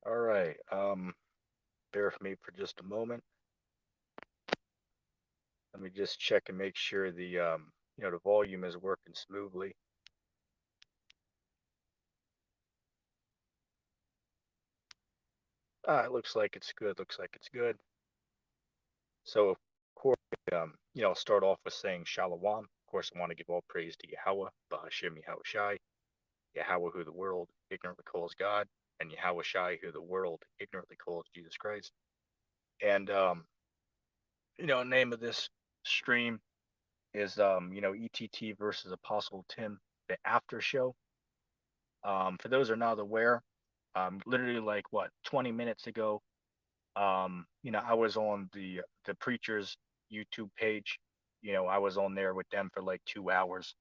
All right. Bear with me for just a moment. Let me just check and make sure the volume is working smoothly. It looks like it's good. Looks like it's good. So, of course, I'll start off with saying Shalom. Of course, I want to give all praise to Yahweh, Bahashem Yahweh Shai, Yahweh who the world ignorantly calls God, and Yahweh Shai who the world ignorantly calls Jesus Christ. And name of this stream is ETT versus Apostle Tim, the after show. For those who are not aware, literally like what 20 minutes ago, I was on the preacher's YouTube page. I was on there with them for like 2 hours,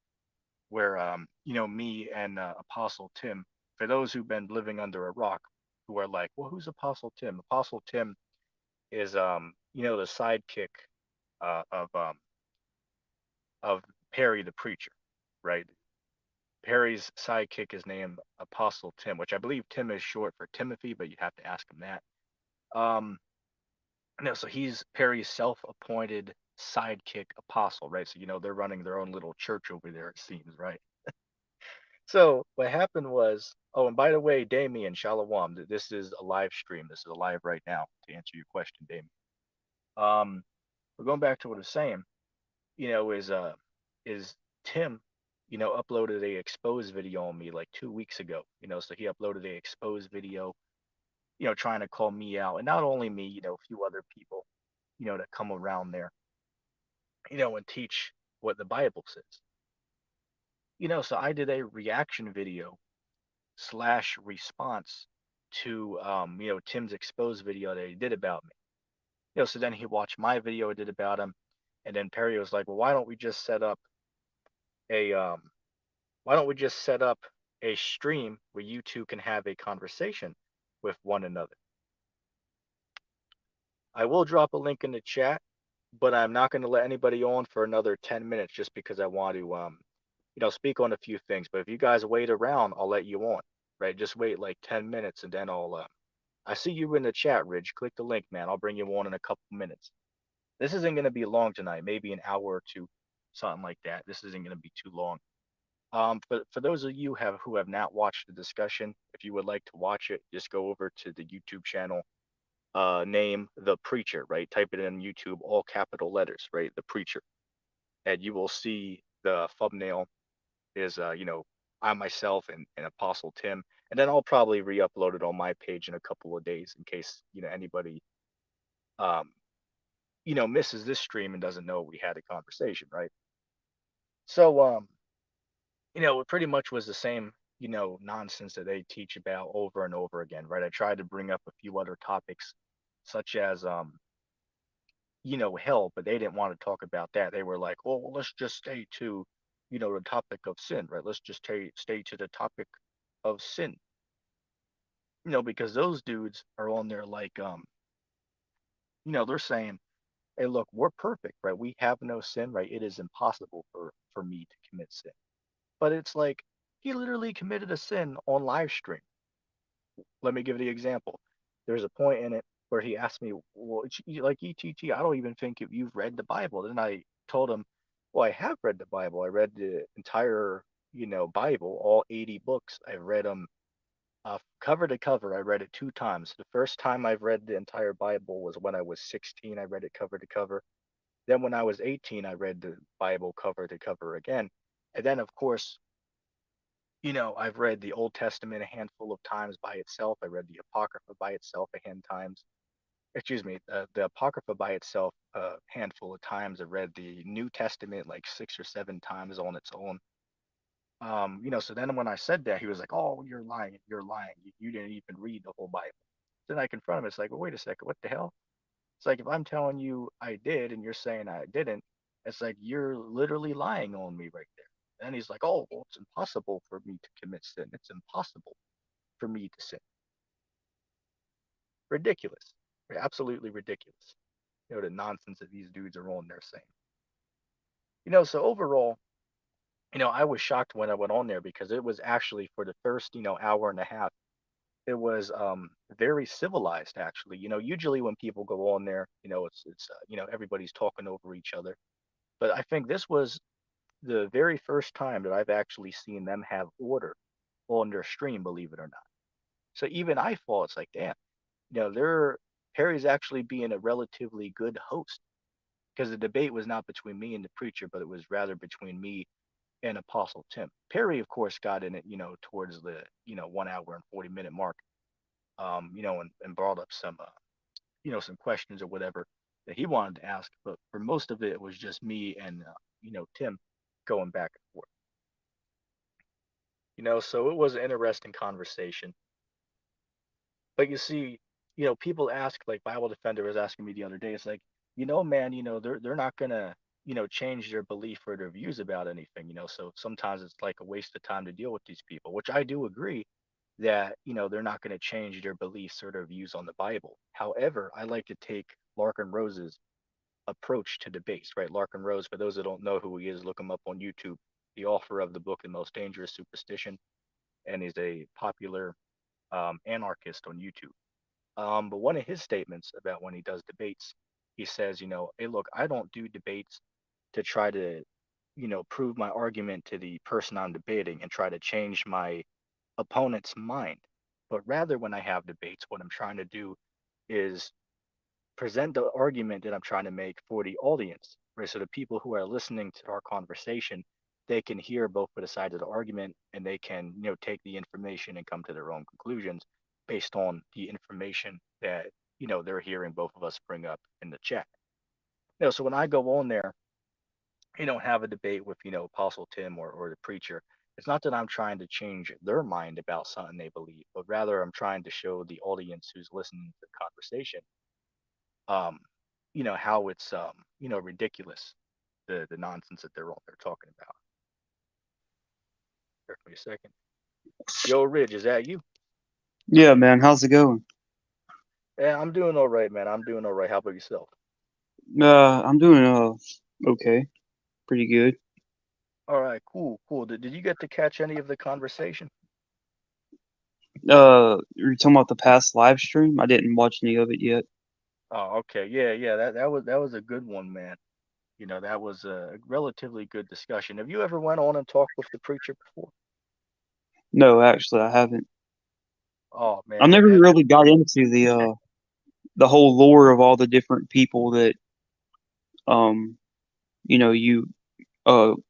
where me and Apostle Tim. For those who've been living under a rock, who are like, well, who's Apostle Tim? Apostle Tim is the sidekick of Perry the preacher, right? Perry's sidekick is named Apostle Tim, which I believe Tim is short for Timothy, but you have to ask him that. Um, no, so he's Perry's self-appointed sidekick apostle, right? So they're running their own little church over there, it seems, right? So what happened was, oh, and by the way, Damien, Shalom, this is a live stream. This is live right now to answer your question, Damien. Um, we're going back to what I was saying. Is Tim, uploaded a exposed video on me like 2 weeks ago. So he uploaded a exposed video, trying to call me out, and not only me, a few other people, that come around there, and teach what the Bible says. So I did a reaction video slash response to Tim's exposed video that he did about me. So then he watched my video I did about him, and then Perry was like, well, a why don't we just set up a stream where you two can have a conversation with one another? I will drop a link in the chat, but I'm not going to let anybody on for another 10 minutes just because I want to speak on a few things. But if you guys wait around, I'll let you on, right? Just wait like 10 minutes and then I see you in the chat, Ridge. Click the link, man. I'll bring you on in a couple minutes. This isn't going to be long tonight, maybe an hour or two, something like that. This isn't going to be too long. For those of you who have not watched the discussion, if you would like to watch it, just go over to the YouTube channel, name The Preacher, right? Type it in YouTube, all capital letters, right? The Preacher. And you will see the thumbnail is, I myself and Apostle Tim. And then I'll probably re-upload it on my page in a couple of days in case, anybody, um, misses this stream and doesn't know we had a conversation, right? So, it pretty much was the same, nonsense that they teach about over and over again, right? I tried to bring up a few other topics, such as, hell, but they didn't want to talk about that. They were like, well, let's just stay to, the topic of sin, right? Let's just stay to the topic of sin, because those dudes are on there like, they're saying, hey, look, we're perfect, right? We have no sin, right? It is impossible for me to commit sin. But it's like, he literally committed a sin on live stream. Let me give you the example. There's a point in it where he asked me, well, like ETT, I don't even think you've read the Bible. Then I told him, well, I have read the Bible. I read the entire, Bible, all 80 books. I've read them cover to cover. I read it 2 times. The first time I've read the entire Bible was when I was 16. I read it cover to cover. Then when I was 18, I read the Bible cover to cover again. And then, of course, I've read the Old Testament a handful of times by itself. I read the Apocrypha by itself a hand times. Excuse me, the Apocrypha by itself a handful of times. I read the New Testament like 6 or 7 times on its own. So then when I said that, he was like, "Oh, you're lying. You're lying. You didn't even read the whole Bible." Then I confront him. It's like, well, wait a second. What the hell? It's like if I'm telling you I did and you're saying I didn't, it's like you're literally lying on me right there. And he's like, oh, well, it's impossible for me to commit sin. It's impossible for me to sin. Ridiculous. Absolutely ridiculous. The nonsense that these dudes are on there saying. So overall, I was shocked when I went on there because it was actually for the first, hour and a half. it was very civilized actually. Usually when people go on there, it's everybody's talking over each other. But I think this was the very first time that I've actually seen them have order on their stream, believe it or not. So even I thought it's like, damn, they're Perry's actually being a relatively good host because the debate was not between me and the preacher, but it was rather between me and Apostle Tim. Perry, of course, got in it, towards the 1 hour and 40 minute mark, and brought up some some questions or whatever that he wanted to ask. But for most of it, it was just me and Tim going back and forth. So it was an interesting conversation. But you see, people ask, like Bible Defender was asking me the other day, it's like, man, they're not gonna, change their belief or their views about anything, so sometimes it's like a waste of time to deal with these people, which I do agree that, they're not going to change their beliefs or their views on the Bible. However, I like to take Larkin Rose's approach to debates, right? Larkin Rose, for those that don't know who he is, look him up on YouTube, the author of the book, The Most Dangerous Superstition, and he's a popular anarchist on YouTube. But one of his statements about when he does debates, he says, hey, look, I don't do debates to try to, prove my argument to the person I'm debating and try to change my opponent's mind. But rather, when I have debates, what I'm trying to do is present the argument that I'm trying to make for the audience, right? So the people who are listening to our conversation, they can hear both of the sides of the argument and they can, take the information and come to their own conclusions based on the information that, they're hearing both of us bring up in the chat. So when I go on there, have a debate with, Apostle Tim or the preacher, it's not that I'm trying to change their mind about something they believe, but rather I'm trying to show the audience who's listening to the conversation um, how it's ridiculous, the nonsense that they're talking about. Bear with me a second. Yo, Ridge, is that you? Yeah, man. How's it going? Yeah, I'm doing all right, man. I'm doing all right. How about yourself? I'm doing okay, pretty good. All right, cool, cool. Did you get to catch any of the conversation? You're talking about the past live stream? I didn't watch any of it yet. Oh, okay. Yeah, yeah. That was a good one, man. That was a relatively good discussion. Have you ever went on and talked with the preacher before? No, actually, I haven't. Oh I man, never really got into the whole lore of all the different people that um you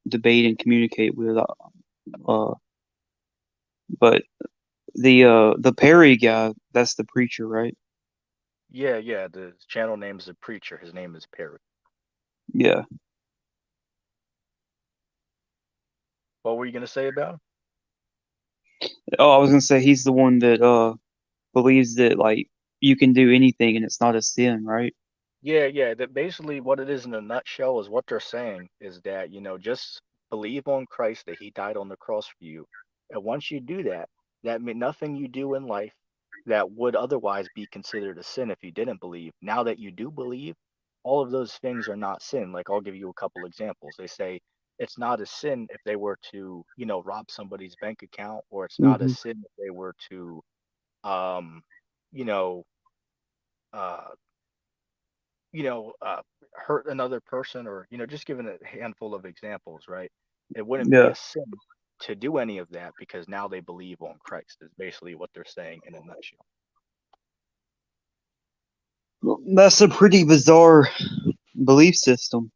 debate and communicate with. Uh, but the Perry guy, that's the preacher, right? yeah, yeah. The channel name is a preacher. His name is Perry. Yeah. What were you gonna say about him? Oh, I was gonna say he's the one that believes that like you can do anything and it's not a sin, right? Yeah, yeah. That basically what it is in a nutshell is what they're saying is that, just believe on Christ that he died on the cross for you. And once you do that, that means nothing you do in life that would otherwise be considered a sin if you didn't believe. Now that you do believe, all of those things are not sin. Like I'll give you a couple examples. They say it's not a sin if they were to, rob somebody's bank account, or it's not a Hmm. sin if they were to um, you know, uh hurt another person, or, just giving a handful of examples, right? It wouldn't be Yeah. a sin to do any of that because now they believe on Christ, is basically what they're saying in a nutshell. Well, that's a pretty bizarre belief system.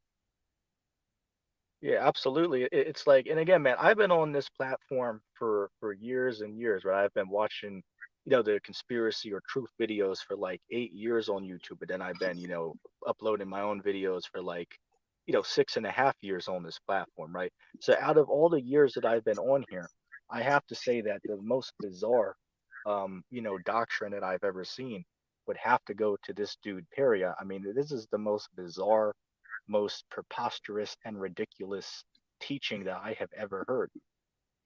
Yeah, absolutely. It's like, and again, man, I've been on this platform for years and years, right? I've been watching, the conspiracy or truth videos for like 8 years on YouTube, but then I've been, uploading my own videos for like, 6.5 years on this platform, right? So out of all the years that I've been on here, I have to say that the most bizarre, doctrine that I've ever seen would have to go to this dude Perry. I mean, this is the most bizarre, most preposterous and ridiculous teaching that I have ever heard.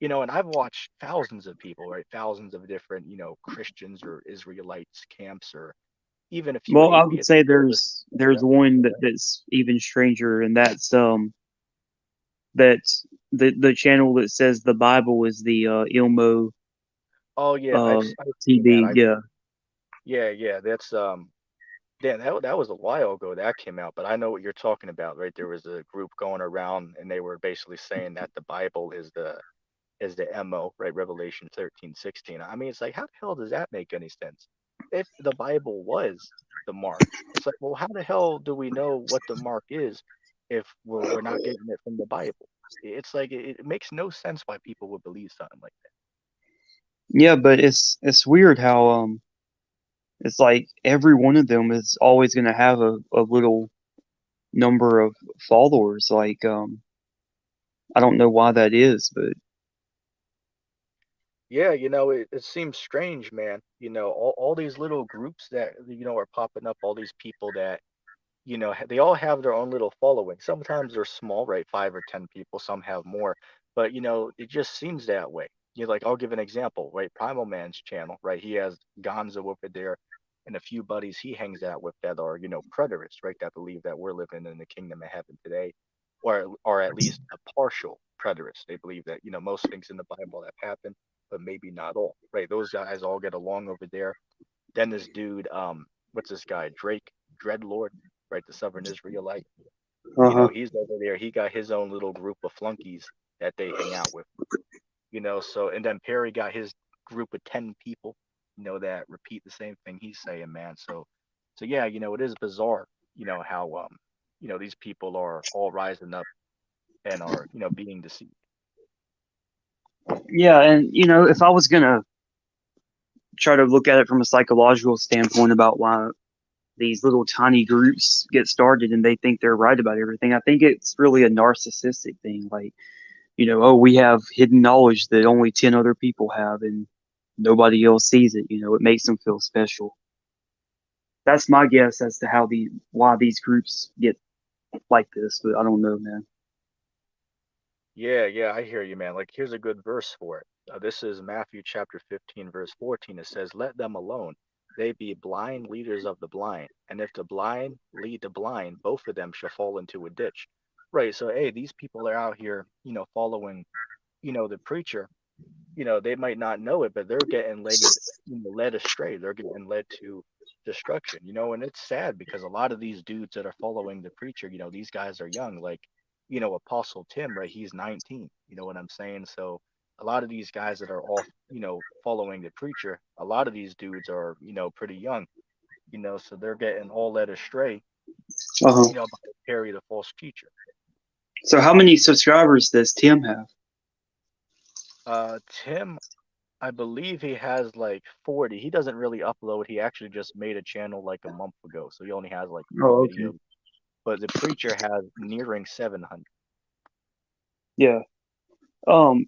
And I've watched thousands of people, right? Thousands of different, Christians or Israelites camps, or even a few Well, I would atheists say listen there's to one that's even stranger, and that's the channel that says the Bible is the Ilmo. Oh yeah, uh I've seen that. TV. Yeah. Yeah, that's damn, that was a while ago that came out, but I know what you're talking about, right? There was a group going around and they were basically saying that the Bible is the MO, right? Revelation 13:16. I mean, it's like, how the hell does that make any sense? If the Bible was the mark, it's like, well, how the hell do we know what the mark is if we're not getting it from the Bible? It's like it makes no sense why people would believe something like that. Yeah, but it's weird how it's like every one of them is always going to have a little number of followers. Like I don't know why that is, but Yeah, it seems strange, man. All these little groups that are popping up, all these people that they all have their own little following. Sometimes they're small, right? 5 or 10 people. Some have more, but it just seems that way. Like I'll give an example, right? Primal Man's channel, right? He has Gonzo over there, and a few buddies he hangs out with that are preterists, right? That believe that we're living in the kingdom of heaven today, or at least a partial preterist. They believe that most things in the Bible have happened, but maybe not all, right? Those guys all get along over there. Then this dude, what's this guy? Drake Dreadlord, right? The Southern Israelite. uh-huh. He's over there. He got his own little group of flunkies that they hang out with. So and then Perry got his group of 10 people, that repeat the same thing he's saying, man. So yeah, it is bizarre, how these people are all rising up and are, being deceived. Yeah, and if I was gonna try to look at it from a psychological standpoint about why these little tiny groups get started and they think they're right about everything, I think it's really a narcissistic thing. Like, oh, we have hidden knowledge that only 10 other people have and nobody else sees it. It makes them feel special. That's my guess as to how why these groups get like this, but I don't know, man. Yeah, I hear you, man. Like, here's a good verse for it. This is Matthew chapter 15, verse 14. It says, "Let them alone. They be blind leaders of the blind. And if the blind lead the blind, both of them shall fall into a ditch." Right. So, hey, these people are out here, following, the preacher. They might not know it, but they're getting led astray. They're getting led to destruction, and it's sad because a lot of these dudes that are following the preacher, these guys are young, like, Apostle Tim, right? He's 19, you know what I'm saying? So a lot of these guys that are off, following the preacher, a lot of these dudes are, pretty young, so they're getting all led astray, Uh-huh. by Perry the false teacher. So how many subscribers does Tim have? Tim, I believe he has like 40. He doesn't really upload. He actually just made a channel like a month ago, so he only has like four Oh, okay. videos. But the preacher has nearing 700. Yeah. Um,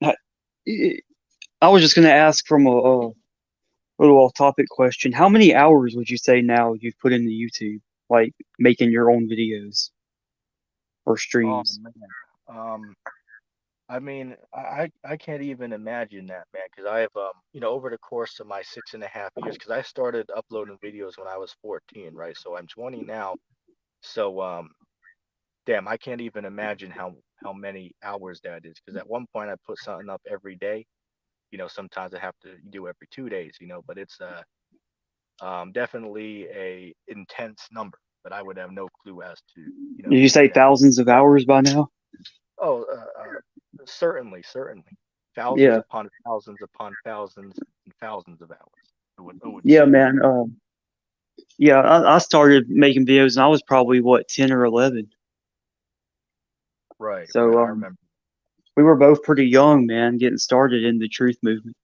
I I was just gonna ask from a little off-topic question. How many hours would you say now you've put into YouTube, like making your own videos or Oh streams? man. Um, I mean, I can't even imagine that, man, because I have over the course of my 6.5 years, because I started uploading videos when I was 14, right? So I'm 20 now. So damn, I can't even imagine how many hours that is. Because at one point I put something up every day. Sometimes I have to do every 2 days. But it's definitely a intense number. But I would have no clue as to Did you say that. thousands of hours by now? Oh, certainly, thousands Yeah. upon thousands and thousands of hours. It would Yeah, seem. man. Yeah, I started making videos and I was probably what 10 or 11. Right. So I remember. we were both pretty young, man, getting started in the truth movement.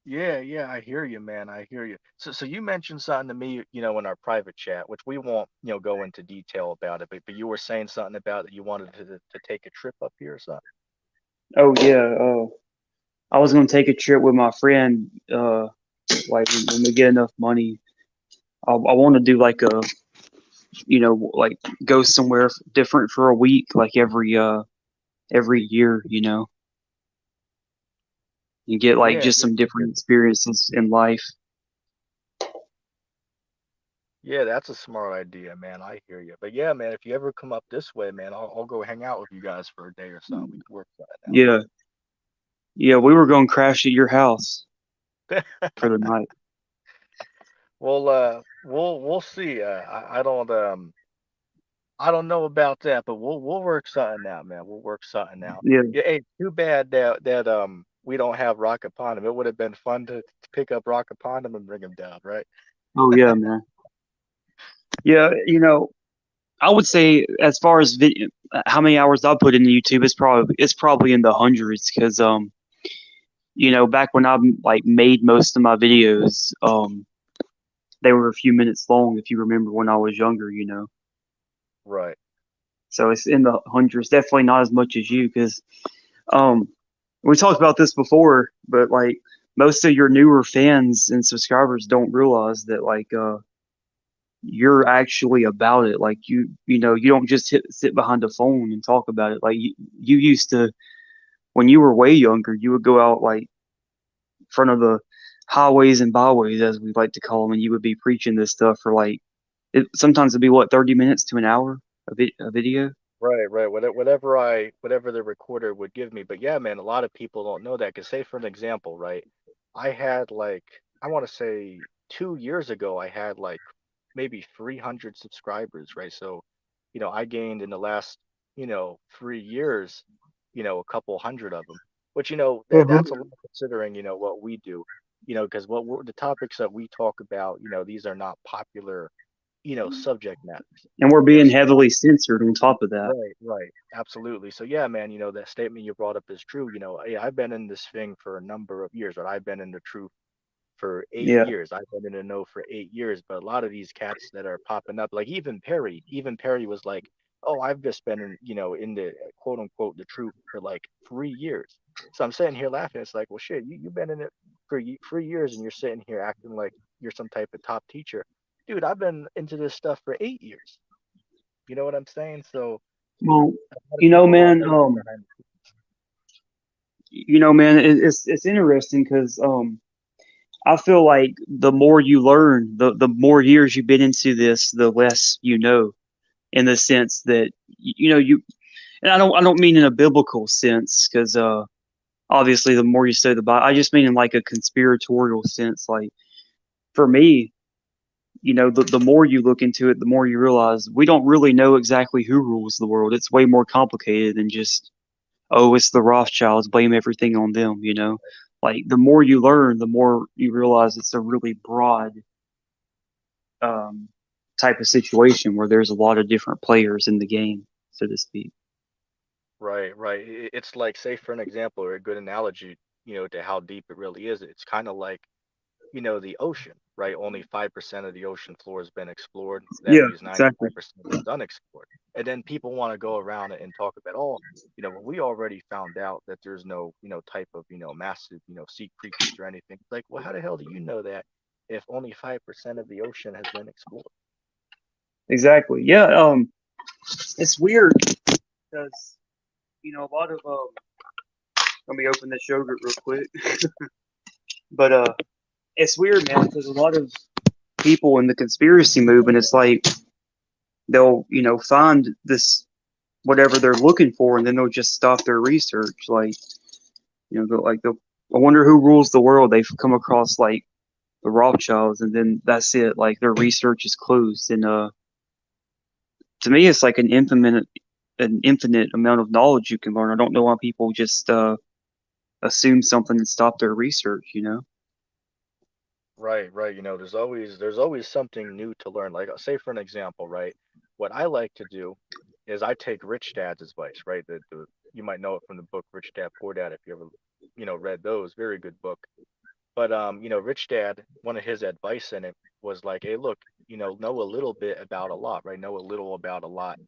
Yeah, I hear you, man. I hear you. So you mentioned something to me, in our private chat, which we won't, go into detail about it, but you were saying something about that you wanted to take a trip up here or something. Oh yeah. I was gonna take a trip with my friend. Like when we get enough money, I want to do like like go somewhere different for a week, like every year, and get like Yeah, just some different experiences in life. yeah, that's a smart idea, man. I hear you. But yeah, man, if you ever come up this way, man, I'll go hang out with you guys for a day or something. We can work that out. Yeah. Yeah, we were going to crash at your house for the night. Well, we'll see. I don't know about that, but we'll work something out, man. We'll work something out. Yeah. Yeah, hey, too bad that we don't have rock upon him. It would have been fun to pick up rock upon him and bring him down, right? Oh yeah, man. Yeah, I would say as far as how many hours I put into YouTube, it's probably in the hundreds because back when I like made most of my videos, they were a few minutes long. If you remember when I was younger. Right. So it's in the hundreds. Definitely not as much as you because um, we talked about this before, but like most of your newer fans and subscribers don't realize that you're actually about it. Like you don't just sit behind a phone and talk about it. Like you used to when you were way younger, you would go out like in front of the highways and byways, as we like to call them, and you would be preaching this stuff for like sometimes it'd be what 30 minutes to an hour a video. Right, right. Whatever the recorder would give me. But yeah, man, a lot of people don't know that. Cause say for an example, right? I had like I want to say 2 years ago, I had like maybe 300 subscribers, right? So, I gained in the last, 3 years, a couple hundred of them. Which, that's a lot considering, what we do, because the topics that we talk about, these are not popular, subject matters. And we're being So heavily censored on top of that. right, right. Absolutely. So yeah, man, that statement you brought up is true. Yeah, I've been in this thing for a number of years, but I've been in the truth for eight Yeah. years. I've been in the know for 8 years. But a lot of these cats that are popping up, like even Perry was like, "Oh, I've just been in the quote unquote the truth for like 3 years." So I'm sitting here laughing. It's like, well, shit, you've been in it for 3 years, and you're sitting here acting like you're some type of top teacher, dude. I've been into this stuff for 8 years. You know what I'm saying? So Well, a lot of people don't man, know that behind. man, it's interesting because I feel like the more you learn, the more years you've been into this, the less you know. In the sense that you, and I don't mean in a biblical sense because obviously the more you study the Bible, I just mean in like a conspiratorial sense. Like for me, the more you look into it, the more you realize we don't really know exactly who rules the world. It's way more complicated than just, oh, it's the Rothschilds, blame everything on them. Like the more you learn, the more you realize it's a really broad um, type of situation where there's a lot of different players in the game, so to speak. Right, right. It's like, say for an example or a good analogy, to how deep it really is. It's kind of like, the ocean, right? Only 5% of the ocean floor has been explored. That Yeah, leaves exactly. 95% is unexplored. And then people want to go around it and talk about, oh, well, we already found out that there's no, type of, massive, sea creatures or anything. It's like, well, how the hell do you know that if only 5% of the ocean has been explored? Exactly. Yeah. It's weird because a lot of let me open this yogurt real quick. But it's weird, man, because a lot of people in the conspiracy movement, it's like they'll find this whatever they're looking for, and then they'll just stop their research. Like they'll I wonder who rules the world. They've come across like the Rothschilds, and then that's it. Like their research is closed, and to me, it's like an infinite amount of knowledge you can learn. I don't know why people just assume something and stop their research. Right, right. There's always something new to learn. Like, say for an example, right? What I like to do is I take Rich Dad's advice, right? You might know it from the book Rich Dad Poor Dad if you ever, read those. Very good book. But Rich Dad, one of his advice in it was like, hey, look, know a little bit about a lot, right? Know a little about a lot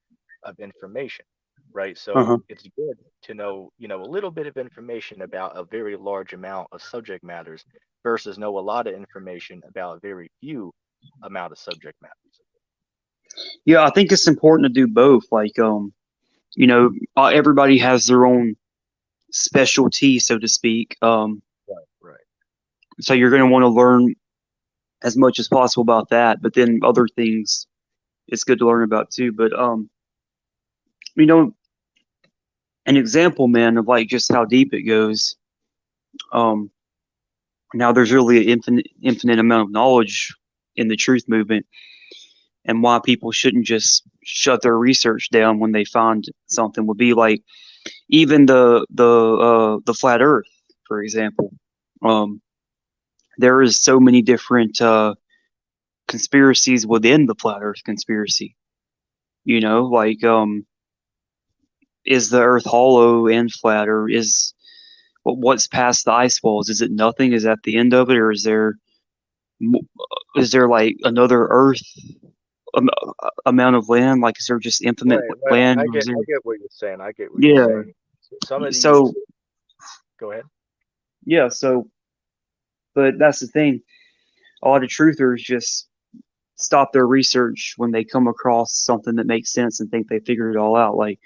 of information, right? Uh-huh. So it's good to know, a little bit of information about a very large amount of subject matters versus know a lot of information about a very few amount of subject matters. Yeah, I think it's important to do both. Like, everybody has their own specialty, so to speak. Right, right, So you're going to want to learn as much as possible about that, but then other things it's good to learn about too. But you know, an example, man, of like just how deep it goes. Um, Now there's really an infinite amount of knowledge in the truth movement, and why people shouldn't just shut their research down when they find something would be like even the flat Earth, for example. Um, there is so many different conspiracies within the flat Earth conspiracy. You know, like is the Earth hollow and flat, or is what's past the ice walls? Is it nothing? Is that the end of it, or is there like another Earth am- amount of land? Like, is there just infinite Right, right. land, I or is get there? I get what you're saying. I get what you're Yeah. saying. Some of So these, go ahead. yeah. So, but that's the thing. A lot of truthers just stop their research when they come across something that makes sense and think they figured it all out. Like,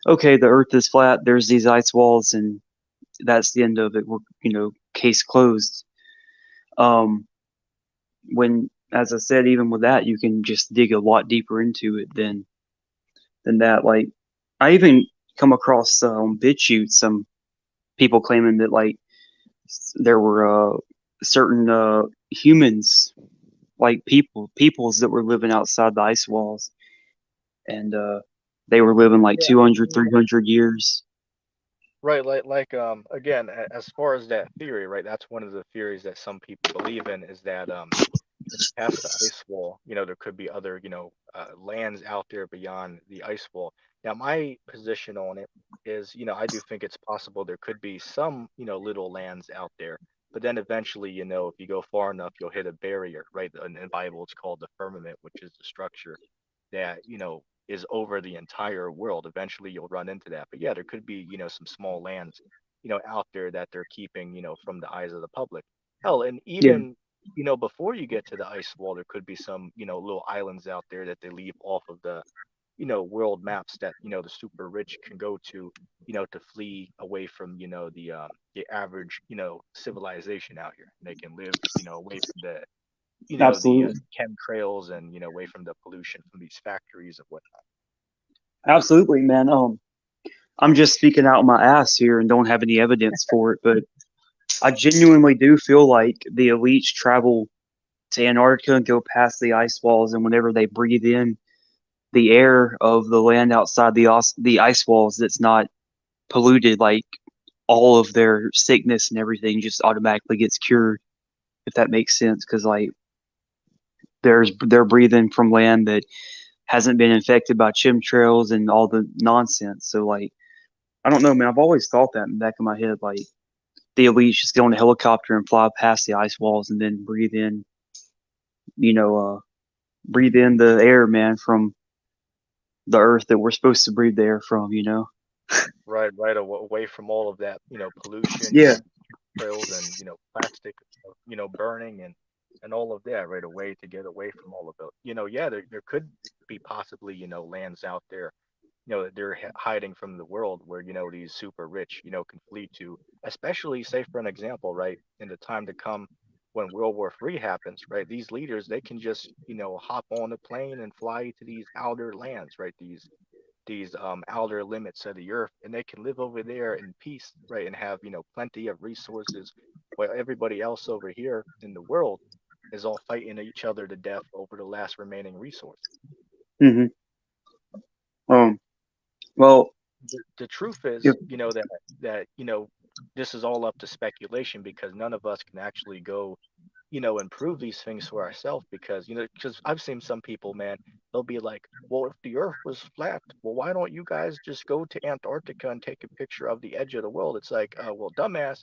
okay, the Earth is flat. There's these ice walls, and that's the end of it. We're case closed. Um, when, as I said, even with that, you can just dig a lot deeper into it than that. Like, I even come across on BitChute some people claiming that like there were certain humans, like peoples that were living outside the ice walls, and they were living like Yeah, 200, 300 years. right. Again, as far as that theory, right? That's one of the theories that some people believe in is that past the ice wall, there could be other, lands out there beyond the ice wall. Now, my position on it is, I do think it's possible there could be some, little lands out there, but then eventually, if you go far enough, you'll hit a barrier, right? In the Bible, it's called the firmament, which is the structure that, is over the entire world. Eventually, you'll run into that. But yeah, there could be, some small lands, out there that they're keeping, from the eyes of the public. Hell, and Yeah, even before you get to the ice wall, there could be some, little islands out there that they leave off of the, world maps that, the super rich can go to, to flee away from, the average, civilization out here. They can live, away from the, the absolutely, chemtrails and, away from the pollution from these factories and whatnot. absolutely, man. I'm just speaking out my ass here and don't have any evidence for it, but I genuinely do feel like the elites travel to Antarctica and go past the ice walls, and whenever they breathe in the air of the land outside the ice walls that's not polluted, like all of their sickness and everything just automatically gets cured, if that makes sense. Because like they're breathing from land that hasn't been infected by chemtrails and all the nonsense. So like I don't know, man. I've always thought that in the back of my head, like the elites just get on a helicopter and fly past the ice walls and then you know, uh, breathe in the air, man, from the earth that we're supposed to breathe the air from. Right, right, away from all of that, pollution, Yeah, trails and, plastic, burning and all of that, right, away to get away from all of it. Yeah, there could be possibly, lands out there, that they're hiding from the world where, these super rich, can flee to, especially say for an example, right, in the time to come when World War III happens, right, these leaders, they can just, hop on a plane and fly to these outer lands, right, these outer limits of the earth, and they can live over there in peace, right, and have, plenty of resources, while everybody else over here in the world is all fighting each other to death over the last remaining resource. hmm um, well, The truth is, if, that this is all up to speculation because none of us can actually go, and prove these things for ourselves because, because I've seen some people, man, they'll be like, well, if the earth was flat, well, why don't you guys just go to Antarctica and take a picture of the edge of the world? It's like, well, dumbass,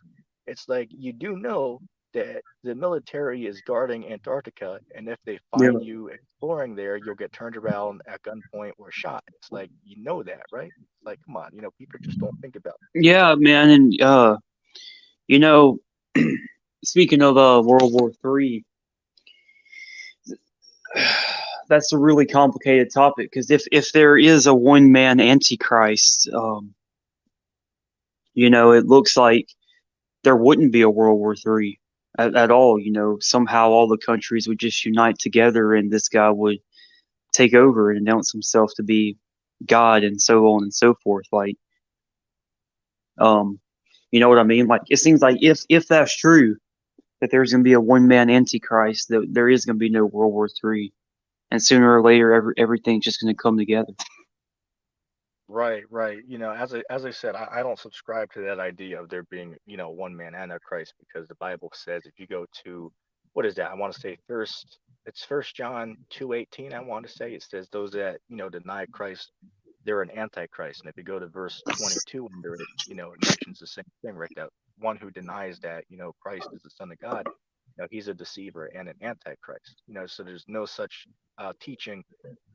it's like you do know that the military is guarding Antarctica, and if they yeah, find you exploring there, you'll get turned around at gunpoint or shot. It's like, that, right? It's like, come on, people just don't think about yeah, man, and you know, speaking of World War III, that's a really complicated topic because if there is a one man Antichrist, it looks like there wouldn't be a World War III at all. Somehow all the countries would just unite together, and this guy would take over and announce himself to be God, and so on and so forth. Like, um, You know what I mean? Like it seems like if that's true, that there's going to be a one man antichrist, that there is going to be no World War III, and sooner or later, everything's just going to come together. Right, right. As I said, I don't subscribe to that idea of there being, one man antichrist because the Bible says if you go to what is that? I want to say First John 2:18, I want to say it says those that, deny Christ, they're an antichrist. And if you go to verse 22 under it, it mentions the same thing, right? That one who denies that, Christ is the Son of God, he's a deceiver and an antichrist. So there's no such teaching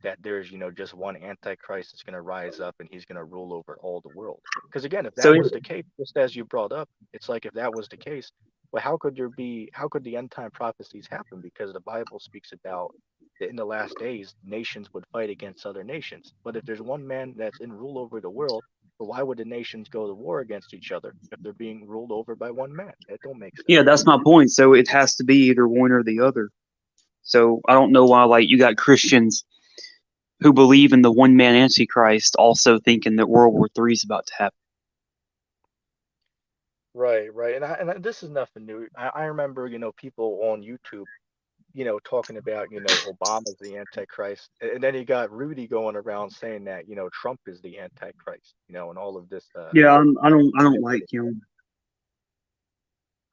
that there's just one antichrist that's going to rise up and he's going to rule over all the world. Because again, if So that was the case, just as you brought up, it's like if that was the case, well, how could the end time prophecies happen? Because the Bible speaks about that in the last days nations would fight against other nations. But if there's one man that's in rule over the world, well, why would the nations go to war against each other if they're being ruled over by one man? That don't make sense. yeah, that's my point. So it has to be either one or the other. So I don't know why, like, you got Christians who believe in the one man antichrist also thinking that World War III is about to happen. Right, right. This is nothing new. I remember, people on YouTube, talking about, Obama's the Antichrist. And then you got Rudy going around saying that, Trump is the Antichrist, and all of this Yeah, I don't like manipulative. him.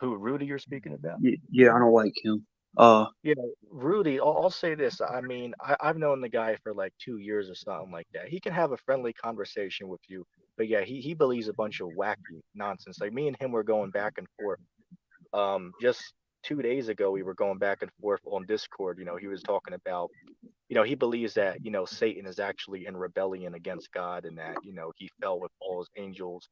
Who, Rudy you're speaking about? Yeah, I don't like him. Rudy, I'll say this. I mean, I've known the guy for like 2 years or something like that. He can have a friendly conversation with you, but yeah, he believes a bunch of wacky nonsense. Like me and him were going back and forth. Just 2 days ago, we were going back and forth on Discord. He was talking about, he believes that, Satan is actually in rebellion against God and that, he fell with all his angels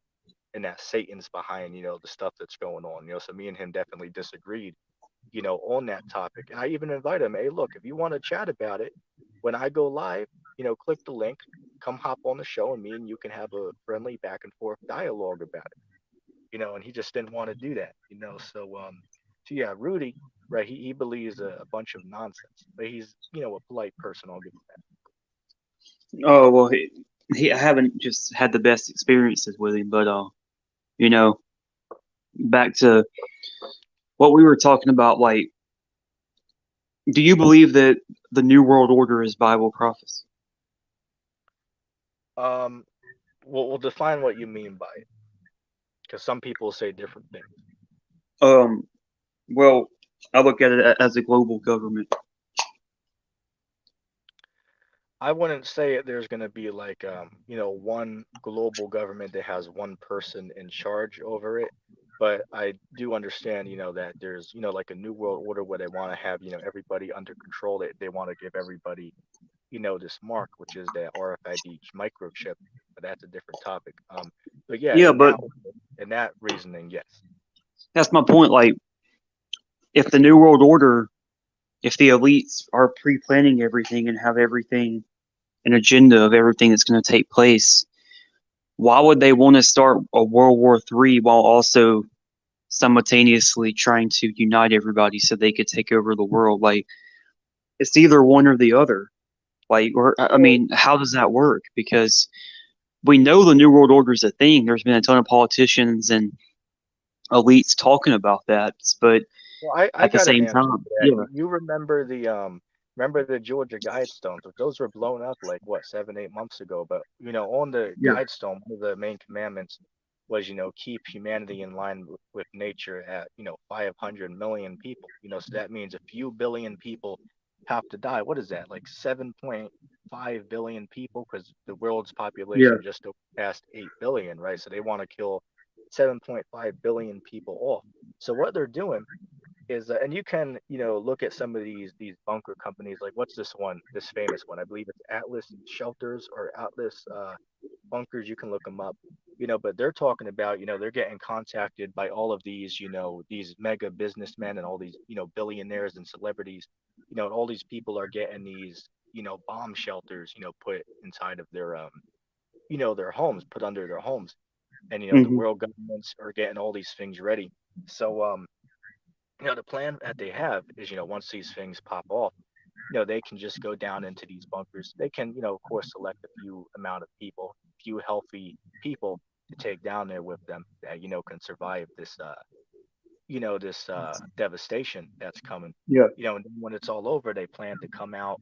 and that Satan's behind, the stuff that's going on. So me and him definitely disagreed, on that topic. And I even invite him, hey, look, if you want to chat about it, when I go live, click the link, come hop on the show, and me and you can have a friendly back and forth dialogue about it. And he just didn't want to do that, so yeah, Rudy, right, he believes a bunch of nonsense, but he's, a polite person, I'll give him that. Oh well, I haven't just had the best experiences with him, but you know, back to what we were talking about. Like, do you believe that the New World Order is Bible prophecy? Um, we'll define what you mean by it, because some people say different things. Um, well, I look at it as a global government. I wouldn't say there's going to be like one global government that has one person in charge over it, but I do understand that there's like a new world order where they want to have everybody under control. They want to give everybody this mark, which is the RFID microchip. But that's a different topic. But yeah, Yeah, but in that reasoning, yes. that's my point. Like, if the New World Order, if the elites are pre-planning everything and have everything, an agenda of everything that's going to take place, why would they want to start a World War III while also simultaneously trying to unite everybody so they could take over the world? Like, it's either one or the other. Like, or I Well, mean, how does that work? Because we know the New World Order is a thing. There's been a ton of politicians and elites talking about that, but I at the got an same answer time, for that. yeah, You remember the Georgia Guidestones? Those were blown up like what 7, 8 months ago. But on the yeah, Guidestone, one of the main commandments was keep humanity in line with nature at 500 million people. So that means a few billion people have to die. What is that? Like 7.5 billion people because the world's yeah. population just passed 8 billion, right? So they want to kill 7.5 billion people off. So what they're doing is and you can look at some of these bunker companies, like what's this famous one, I believe it's Atlas Shelters or Atlas bunkers. You can look them up, but they're talking about they're getting contacted by all of these these mega businessmen and all these billionaires and celebrities, and all these people are getting these bomb shelters put inside of their their homes, put under their homes, and the Hmm. world governments are getting all these things ready. So the plan that they have is, once these things pop off, they can just go down into these bunkers. They can, of course, select a few amount of people, few healthy people, to take down there with them that can survive this this devastation that's coming. Yeah. And then when it's all over, they plan to come out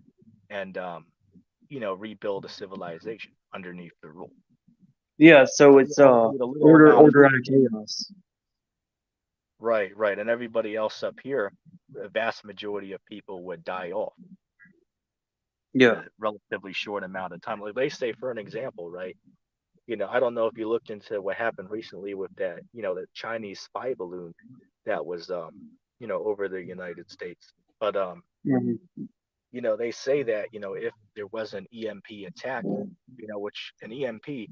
and rebuild a civilization underneath their rule. Yeah, so You it's know, with a little amount of order out of chaos. right, right, and everybody else up here, the vast majority of people would die off in Yeah. a relatively short amount of time. Like they say, for an example, right? I don't know if you looked into what happened recently with that, the Chinese spy balloon that was, over the United States. But Hmm. they say that, if there was an EMP attack, which an EMP,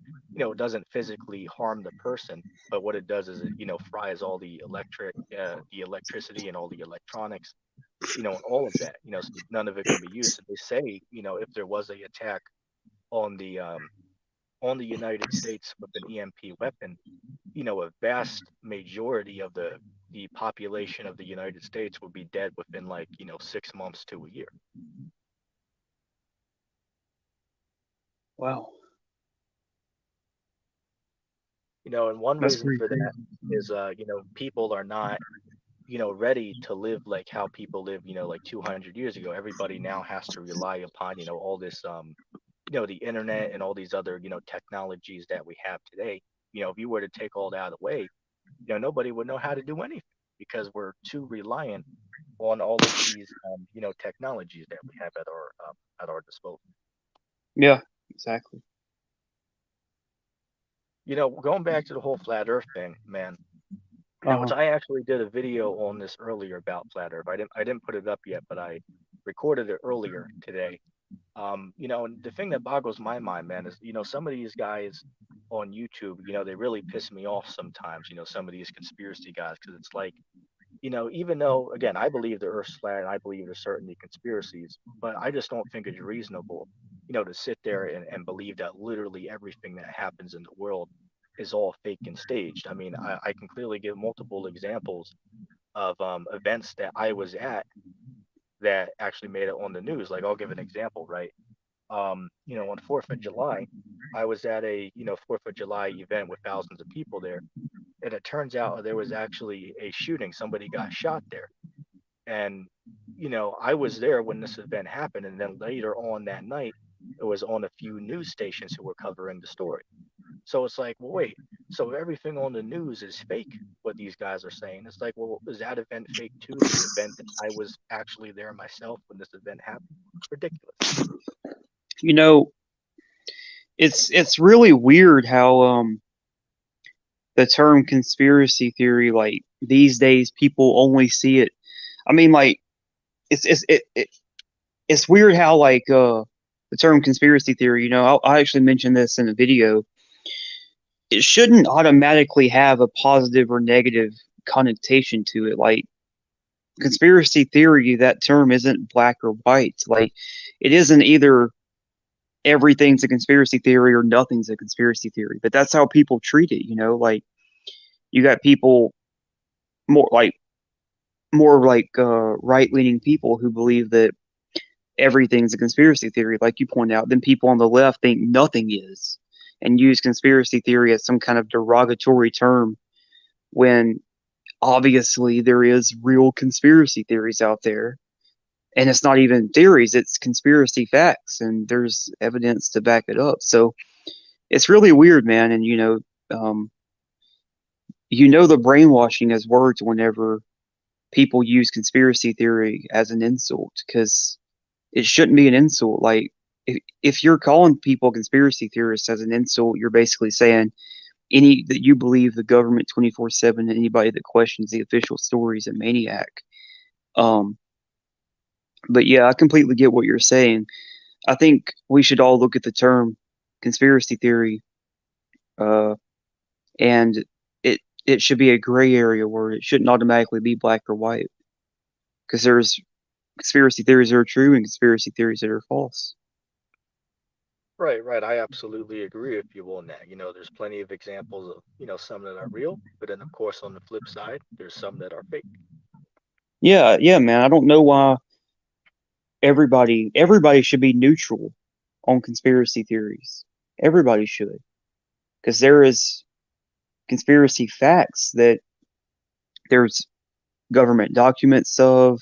doesn't physically harm the person, but what it does is it, fries all the electricity and all the electronics, and all of that, so none of it can be used. So they say, if there was a attack on the um, on the United States with an EMP weapon, a vast majority of the population of the United States would be dead within like 6 months to a year. Wow. And one That's reason pretty for crazy. that is people are not ready to live like how people lived like 200 years ago. Everybody now has to rely upon all this the internet and all these other technologies that we have today. If you were to take all that away, nobody would know how to do anything because we're too reliant on all of these technologies that we have at our disposal. Yeah, exactly. Going back to the whole flat Earth thing, man. Uh-huh. Which I actually did a video on this earlier about flat Earth. I didn't put it up yet, but I recorded it earlier today. And the thing that boggles my mind, man, is some of these guys on YouTube, they really piss me off sometimes. Some of these conspiracy guys, because it's like, even though, again, I believe the Earth's flat and I believe there's certainly conspiracies, but I just don't think it's reasonable, to sit there and believe that literally everything that happens in the world is all fake and staged. I mean, I can clearly give multiple examples of events that I was at that actually made it on the news. Like, I'll give an example, right? On 4th of July, I was at a, 4th of July event with thousands of people there. And it turns out there was actually a shooting. Somebody got shot there. And, I was there when this event happened. And then later on that night, it was on a few news stations who were covering the story. So it's like, well, wait, so everything on the news is fake, what these guys are saying. It's like, well, is that event fake too? The event that I was actually there myself when this event happened? Ridiculous. You know, it's really weird how the term conspiracy theory, like these days people only see it. I mean, like it's weird how like the term conspiracy theory, I actually mentioned this in a video. It shouldn't automatically have a positive or negative connotation to it. Like conspiracy theory, that term isn't black or white. Like it isn't either everything's a conspiracy theory or nothing's a conspiracy theory. But that's how people treat it. Like you got people more like right leaning people who believe that everything's a conspiracy theory, like you point out. Then people on the left think nothing is, and use conspiracy theory as some kind of derogatory term when obviously there is real conspiracy theories out there. And it's not even theories, it's conspiracy facts, and there's evidence to back it up. So it's really weird, man. And um, the brainwashing has worked whenever people use conspiracy theory as an insult, because it shouldn't be an insult. Like if you're calling people conspiracy theorists as an insult, you're basically saying any that you believe the government 24/7, and anybody that questions the official story is a maniac. Um, but yeah, I completely get what you're saying. I think we should all look at the term conspiracy theory, uh, and it should be a gray area where it shouldn't automatically be black or white, because there's conspiracy theories that are true and conspiracy theories that are false. Right, right. I absolutely agree with you on that. There's plenty of examples of, some that are real, but then of course on the flip side, there's some that are fake. Yeah, yeah, man. I don't know why everybody should be neutral on conspiracy theories. Everybody should, because there is. conspiracy facts that there's government documents of,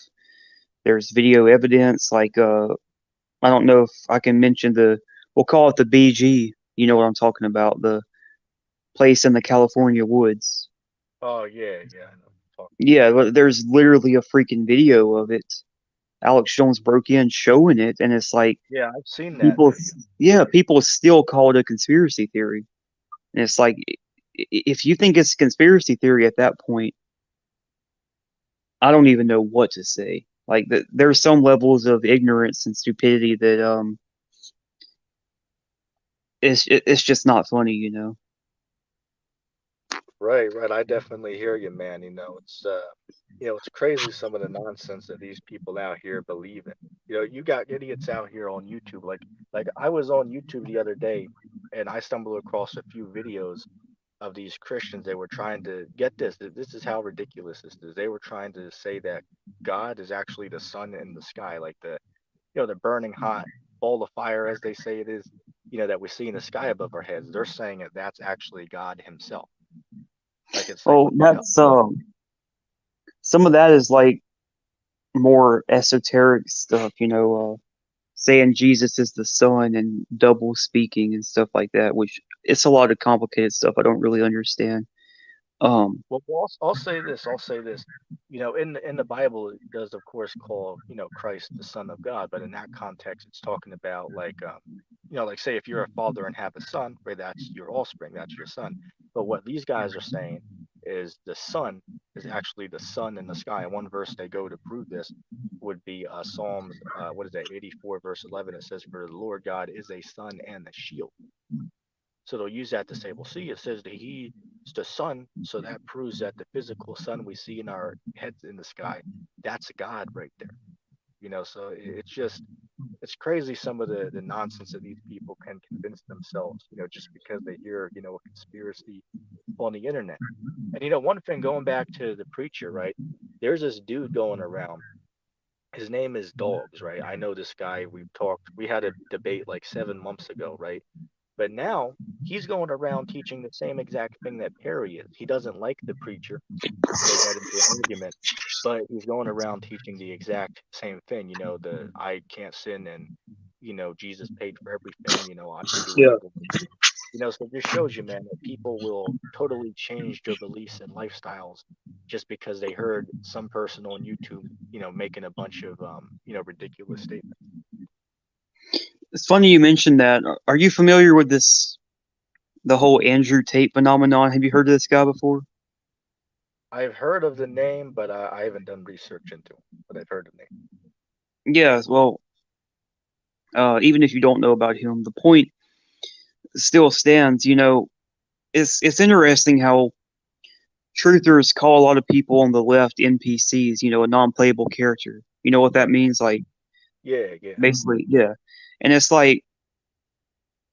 there's video evidence. Like, I don't know if I can mention we'll call it the BG. You know what I'm talking about, the place in the California woods. Oh yeah, yeah, I know what you're talking about. Yeah, there's literally a freaking video of it. Alex Jones broke in showing it, and it's like Yeah, I've seen that people, video. yeah, people still call it a conspiracy theory. And it's like, if you think it's a conspiracy theory at that point, I don't even know what to say. Like, there's some levels of ignorance and stupidity that it's just not funny, you know. Right, right. I definitely hear you, man. It's crazy some of the nonsense that these people out here believe in. You got idiots out here on YouTube. Like I was on YouTube the other day, and I stumbled across a few videos of these Christians. They were trying to get this. This is how ridiculous this is. They were trying to say that God is actually the sun in the sky, like the burning hot ball of fire, as they say it is. That we see in the sky above our heads. They're saying that that's actually God Himself. It's like, Oh, what the hell? that's some of that is like more esoteric stuff, you know, saying Jesus is the Son and double speaking and stuff like that, which it's a lot of complicated stuff I don't really understand. Um, Well, I'll say this. I'll say this. In the Bible, it does of course call Christ the Son of God, but in that context, it's talking about like say if you're a father and have a son, right? That's your offspring. That's your son. But what these guys are saying is the son is actually the sun in the sky. And one verse they go to prove this would be Psalms, what is that, 84 verse 11. It says, "For the Lord God is a sun and a shield." So they'll use that to say, well, see, it says that he's the sun, so that proves that the physical sun we see in our heads in the sky, that's God right there. So it's crazy some of the nonsense that these people can convince themselves, just because they hear, a conspiracy on the internet. And one thing going back to the preacher, right? There's this dude going around. His name is Dogs, right? I know this guy. We had a debate like 7 months ago, right? But now he's going around teaching the same exact thing that Perry is. He doesn't like the preacher. They got into an argument, but he's going around teaching the exact same thing. The I can't sin, and Jesus paid for everything. I can do yeah, whatever I do. So it just shows you, man, that people will totally change their beliefs and lifestyles just because they heard some person on YouTube, making a bunch of ridiculous statements. it's funny you mentioned that. Are you familiar with the whole Andrew Tate phenomenon? Have you heard of this guy before? I've heard of the name, but I haven't done research into him. But I've heard the name. Yeah, well, even if you don't know about him, the point still stands. You know, it's interesting how truthers call a lot of people on the left NPCs. You know, a non-playable character. You know what that means? Like, Yeah, yeah. basically, yeah. And it's like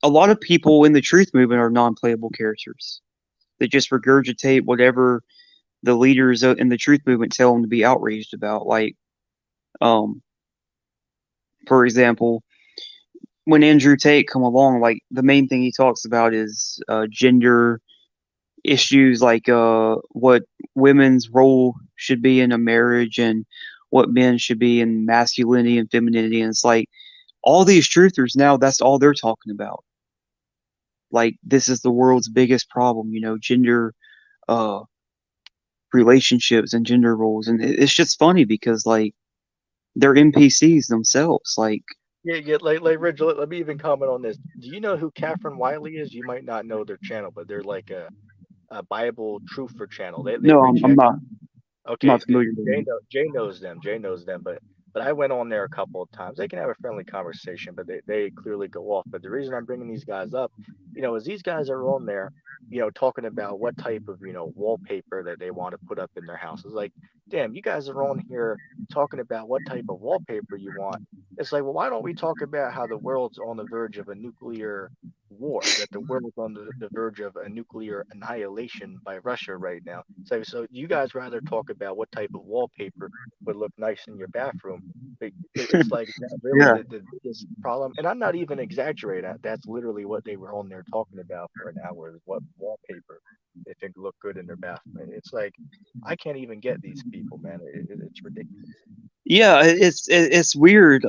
a lot of people in the truth movement are non-playable characters. They just regurgitate whatever the leaders in the truth movement tell them to be outraged about. Like, um, for example, when Andrew Tate come along, like the main thing he talks about is gender issues, like what women's role should be in a marriage and what men should be in masculinity and femininity. And it's like all these truthers now, that's all they're talking about. Like this is the world's biggest problem, you know, gender uh, relationships and gender roles, and it's just funny because like they're NPCs themselves. Like, Yeah, yeah, like Rich, let me even comment on this. Do you know who Catherine Wiley is? You might not know their channel, but they're like a Bible truther channel. They no, I'm reject. not. I'm Okay, not familiar with Jay them. Jay knows them. Jay knows them, but I went on there a couple of times. They can have a friendly conversation, but they clearly go off. But the reason I'm bringing these guys up, is these guys are on there, talking about what type of wallpaper that they want to put up in their houses. Like, damn, you guys are on here talking about what type of wallpaper you want. It's like, well, why don't we talk about how the world's on the verge of a nuclear war, that the world's on the verge of a nuclear annihilation by Russia right now. So you guys rather talk about what type of wallpaper would look nice in your bathroom. It's like that really Yeah, the biggest problem. And I'm not even exaggerating. That's literally what they were on there talking about for an hour, is what wallpaper they think toilet in their bathroom. It's like I can't even get these people, man. It's ridiculous. Yeah, it's weird.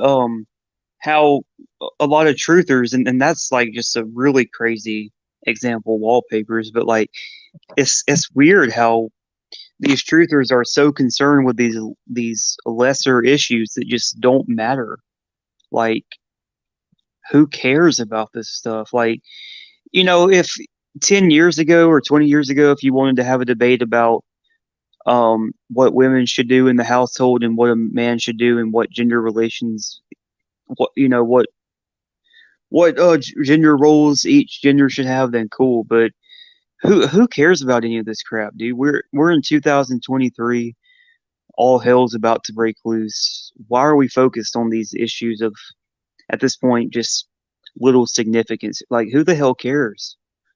How a lot of truthers, and that's like just a really crazy example, wallpapers, but like it's weird how these truthers are so concerned with these lesser issues that just don't matter. Like, who cares about this stuff? Like, if 10 years ago or 20 years ago, if you wanted to have a debate about what women should do in the household and what a man should do and what gender relations, what gender roles each gender should have, then cool. But who cares about any of this crap, dude? We're in 2023. All hell's about to break loose. Why are we focused on these issues of, at this point, just little significance? Like, who the hell cares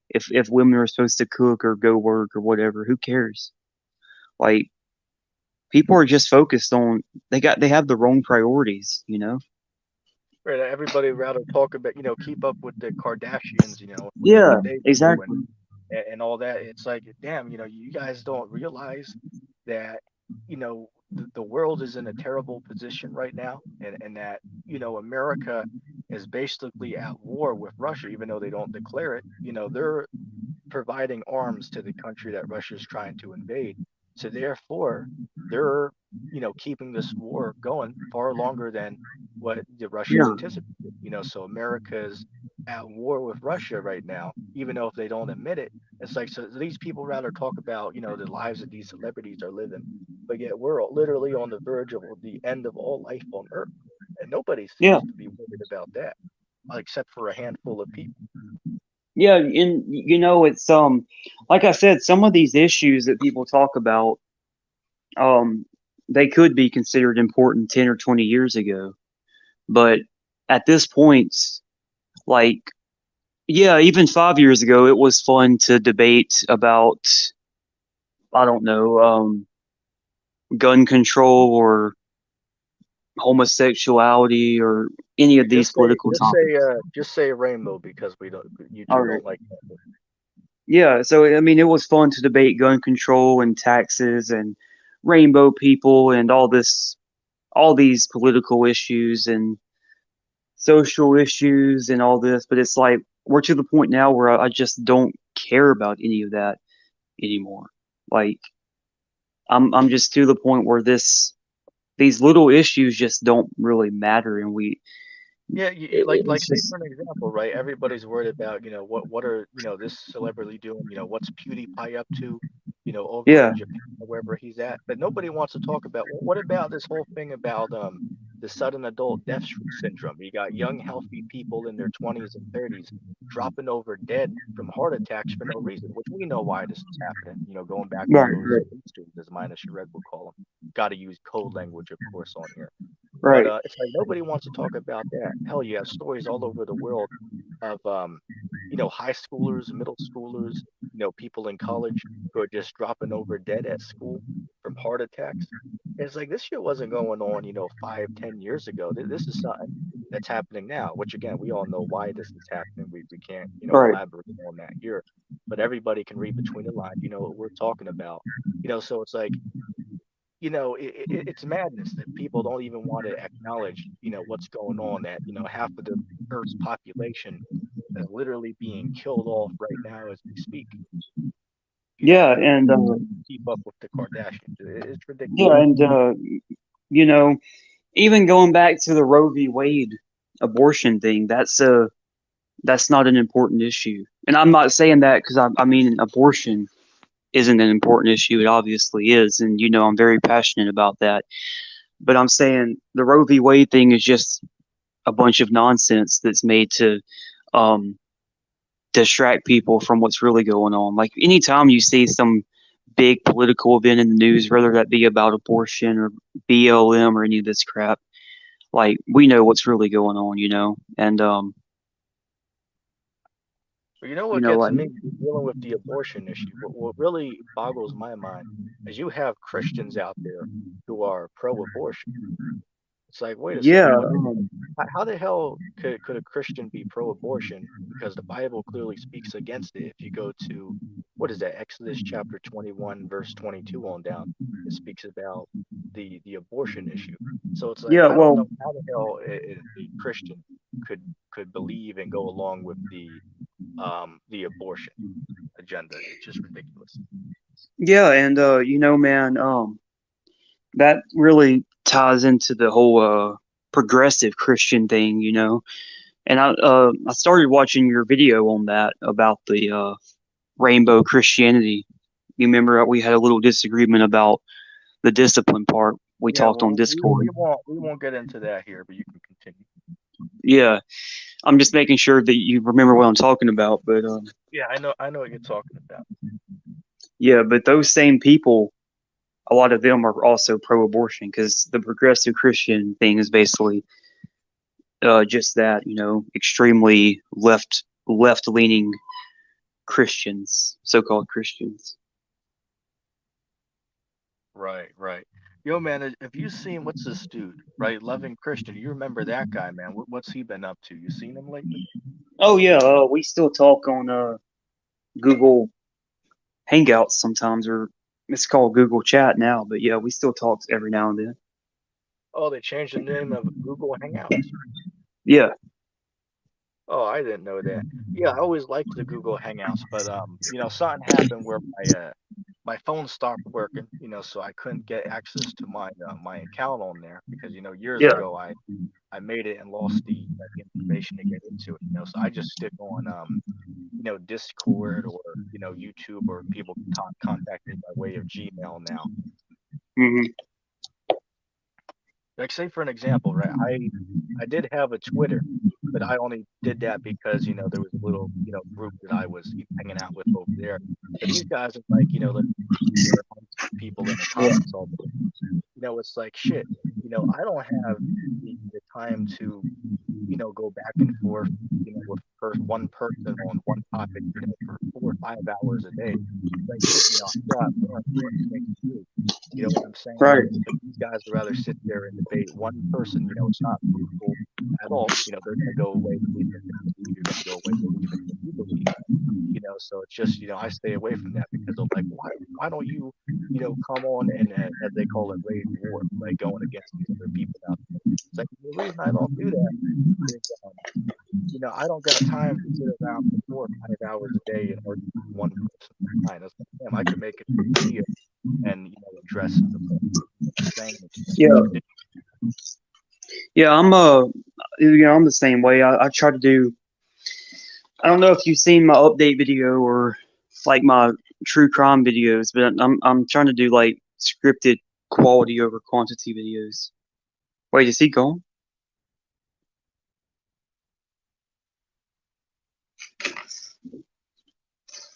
if women are supposed to cook or go work or whatever? Who cares? Like, people are just focused on, they have the wrong priorities. Right? Everybody rather talk about, keep up with the Kardashians, what Yeah, they do exactly. and all that. It's like, damn, you guys don't realize that, the world is in a terrible position right now, and that, America is basically at war with Russia, even though they don't declare it. They're providing arms to the country that Russia is trying to invade. So therefore, they're keeping this war going far longer than what the Russians Yeah, anticipated. So America's at war with Russia right now, even though if they don't admit it. It's like, so these people rather talk about the lives that these celebrities are living, but yet we're literally on the verge of the end of all life on Earth, and nobody yeah, seems to be worried about that, except for a handful of people. yeah. And it's like I said, some of these issues that people talk about, um, they could be considered important 10 or 20 years ago, but at this point, like, yeah, even 5 years ago, it was fun to debate about, I don't know, gun control or homosexuality or any of these Just say, political just say, topics. just say rainbow because you All two right. don't like that word. Yeah, so I mean, it was fun to debate gun control and taxes and rainbow people and all these political issues and social issues and all this. But it's like we're to the point now where I just don't care about any of that anymore. Like, I'm just to the point where these little issues just don't really matter, and Yeah, like it's say just for an example, right? Everybody's worried about, what are, this celebrity doing, what's PewDiePie up to, over yeah, in Japan or wherever he's at. But nobody wants to talk about, well, what about this whole thing about the sudden adult death syndrome? You got young healthy people in their 20s and 30s dropping over dead from heart attacks for no reason, which we know why this is happening. Going back to right, those right, histories, as Minus Red will call them. Got to use code language, of course, on here. But right. it's like nobody wants to talk about that. Hell, you have stories all over the world of high schoolers, middle schoolers, people in college who are just dropping over dead at school from heart attacks. And it's like this shit wasn't going on, 5, 10 years ago. This is something that's happening now, which again, we all know why this is happening. We can't, Right. elaborate on that here, but everybody can read between the lines, what we're talking about. So it's like it's madness that people don't even want to acknowledge, what's going on. That half of the Earth's population is literally being killed off right now as we speak. Yeah, And and keep up with the Kardashians. It's yeah, ridiculous. and you know, even going back to the Roe v. Wade abortion thing, that's not an important issue. And I'm not saying that because I mean abortion isn't an important issue. It obviously is, and I'm very passionate about that. But I'm saying the Roe v. Wade thing is just a bunch of nonsense that's made to um, distract people from what's really going on. Like anytime you see some big political event in the news, whether that be about abortion or BLM or any of this crap, like we know what's really going on. And But you know what gets like me dealing with the abortion issue? What really boggles my mind is you have Christians out there who are pro-abortion. It's like, wait a yeah, second, what? How the hell could a Christian be pro-abortion? Because the Bible clearly speaks against it. If you go to what is that? Exodus chapter 21, verse 22 on down. It speaks about the abortion issue. So it's like Yeah, I don't well, know how the hell a Christian could believe and go along with the abortion agenda. It's just ridiculous. yeah, and man, that really ties into the whole progressive Christian thing, And I started watching your video on that about the rainbow Christianity. You remember we had a little disagreement about the discipline part. We Yeah, talked on well, Discord. we won't get into that here, but you can continue. Yeah, I'm just making sure that you remember what I'm talking about. But Yeah, I know what you're talking about. yeah, but those same people, a lot of them are also pro-abortion because the progressive Christian thing is basically just that, extremely left-leaning Christians, so-called Christians. Right, right. Yo, man, have you seen what's this dude, right? Loving Christian. You remember that guy, man? What's he been up to? You seen him lately? Oh yeah, we still talk on Google Hangouts sometimes, or it's called Google Chat now. But yeah, we still talk every now and then. Oh, they changed the name of Google Hangouts. Yeah, Oh, I didn't know that. Yeah, I always liked the Google Hangouts, but something happened where my phone stopped working, so I couldn't get access to my account on there because years yeah. ago I made it and lost the information to get into it, so I just stick on Discord or YouTube, or people can contact me by way of Gmail now. Hmm. Like, say for an example, right? I did have a Twitter, but I only did that because there was a little group that I was hanging out with over there. But these guys are like like people in the comments all day. It's like shit. I don't have the time to go back and forth, with one person on one topic, for 4 or 5 hours a day. Like shit, I got more important things to do. You know what I'm saying? Right. But these guys would rather sit there and debate one person. It's not fruitful at all. They're gonna go away believing what they believe. You're gonna go away believing what you believe. So it's just I stay away from that because I'm like, why don't you come on and as they call it, wage war, like going against these other people out there. It's like the reason I don't do that is I don't got time to sit around for 4 or 5 hours a day and argue with one person. Fine, that's like, damn, I could make a video and address the point. I'm saying it's Yeah, ridiculous. yeah. I'm the same way. I try to do. I don't know if you've seen my update video or like my true crime videos, but I'm trying to do like scripted quality over quantity videos. Wait, is he gone?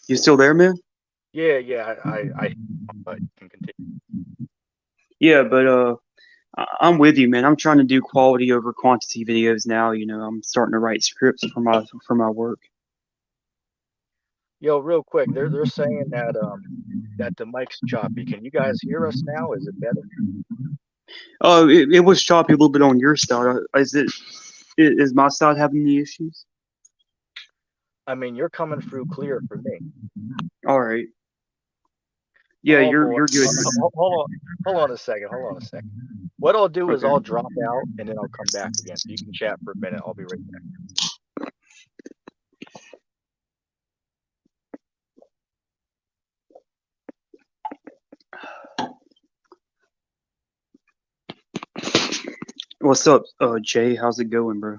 You still there, man? Yeah, yeah, but you can continue. Yeah, but I'm with you, man. I'm trying to do quality over quantity videos now. I'm starting to write scripts for my work. Yo, real quick, they're saying that the mic's choppy. Can you guys hear us now? Is it better? Oh, it was choppy a little bit on your side. Is my side having the issues? I mean, you're coming through clear for me. All right. Yeah, Oh you're boy, you're good. hold on a second. Hold on a second. What I'll do is I'll drop out and then I'll come back again. So you can chat for a minute. I'll be right back. What's up, Jay? How's it going, bro?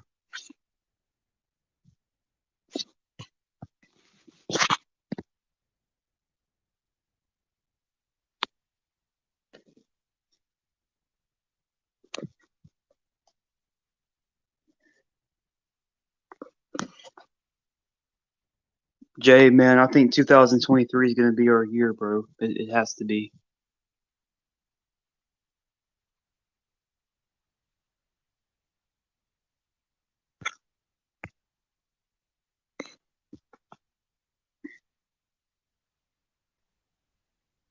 Jay, man, I think 2023 is gonna be our year, bro. It has to be.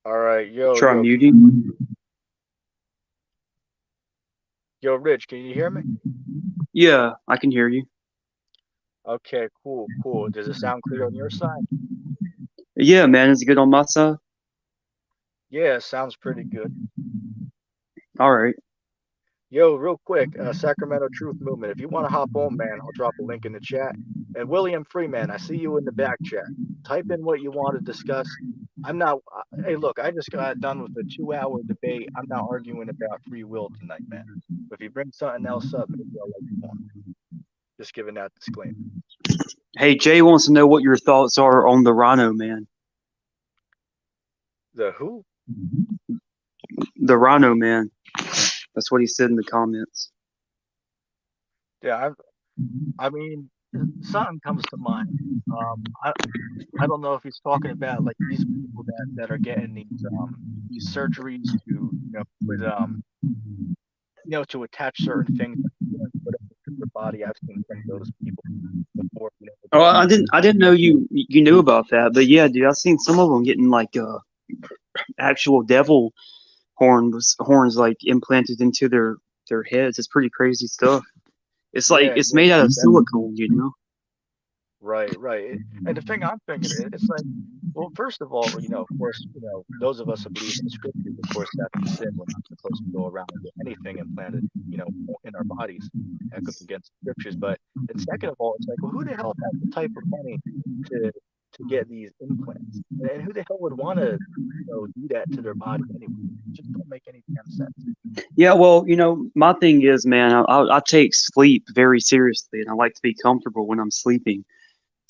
All right, Try muting. yo, Rich, can you hear me? Yeah, I can hear you. Okay, cool, cool. Does it sound clear on your side? Yeah, man, it's good on my side. Yeah, sounds pretty good. All right. Yo, real quick, Sacramento Truth Movement. If you want to hop on, man, I'll drop a link in the chat. And William Freeman, I see you in the back chat. Type in what you want to discuss. I'm not. Hey, look, I just got done with a 2-hour debate. I'm not arguing about free will tonight, man. But if you bring something else up, maybe I'll let you on. Just giving that disclaimer. Hey, Jay wants to know what your thoughts are on the Rhino Man. The who? The Rhino Man. That's what he said in the comments. Yeah, I mean, something comes to mind. I don't know if he's talking about like these people that are getting these surgeries to put to attach certain things to their body. I've seen some of those people before. Oh, Get these. I didn't know you knew about that, but yeah, dude, I've seen some of them getting like actual devil horns like implanted into their heads. It's pretty crazy stuff. It's like Yeah, it's yeah, made out of that, silicone, you know? right, right. And the thing I'm thinking, it's like, well, first of all, of course, those of us who believe in scriptures, of course, that's a sin. We're not supposed to go around and get anything implanted, in our bodies. That goes against scriptures. But and second of all, it's like, well, who the hell has the type of money to get these implants? And who the hell would want to, do that to their body anyway? It just don't make any damn sense. Yeah, well, my thing is, man, I take sleep very seriously, and I like to be comfortable when I'm sleeping.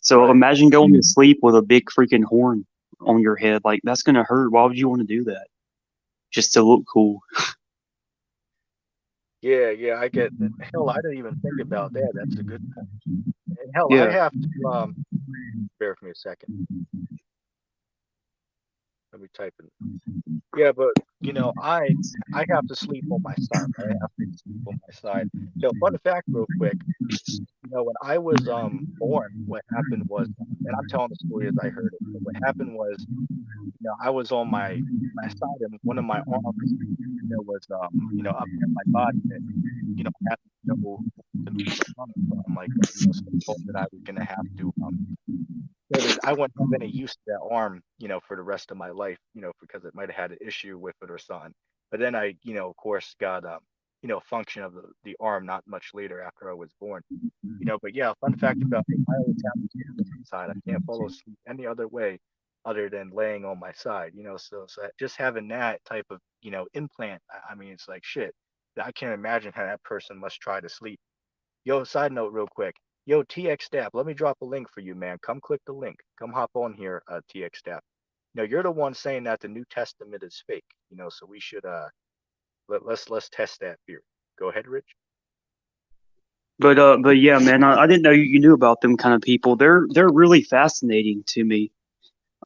So Right. imagine going to sleep with a big freaking horn on your head. Like that's gonna hurt. Why would you want to do that? Just to look cool. Yeah, yeah, I get that. Hell, I didn't even think about that. That's a good point. And hell, I Yeah. have to bear with me a second. Let me type in. Yeah, but I have to sleep on my side. I have to sleep on my side. Fun fact, real quick. When I was born, what happened was, and I'm telling the story as I heard it. But what happened was, I was on my side, and one of my arms, was up near my body, and I had to go to move around or something like that. So they told me that I was gonna have to I wouldn't have any use to that arm, for the rest of my life, because it might have had an issue with it or something. But then I, of course, got function of the arm not much later after I was born. But yeah, fun fact about me, I always have to sleep on my side. I can't follow sleep any other way other than laying on my side, so just having that type of, implant, I mean, it's like shit. I can't imagine how that person must try to sleep. Yo, side note real quick. Yo, TX Staff, let me drop a link for you, man. Come click the link. Come hop on here, TX Staff. You're the one saying that the New Testament is fake, so we should let's test that theory. Go ahead, Rich. But yeah, man, I didn't know you knew about them kind of people. They're really fascinating to me.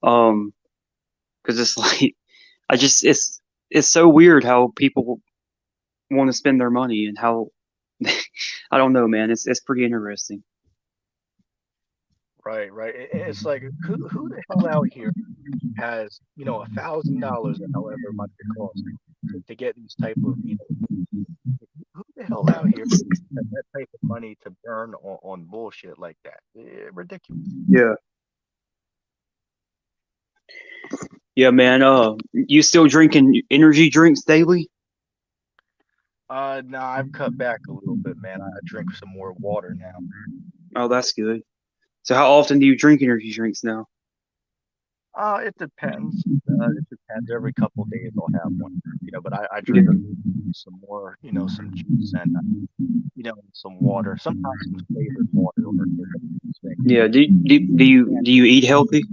Um, because it's like I just it's so weird how people want to spend their money and how I don't know, man. It's pretty interesting. Right, right. It's like who the hell out here has $1,000 or however much it costs to get these type of who the hell out here has that type of money to burn on bullshit like that? Ridiculous. Yeah. Yeah, man. You still drinking energy drinks daily? No, I've cut back a little bit, man. I drink some more water now. Oh, that's good. So how often do you drink energy drinks now? It depends. It depends. Every couple of days I'll have one. But I Yeah. drink some more, some juice and some water. Sometimes some flavored water or things. Yeah. Do you eat healthy?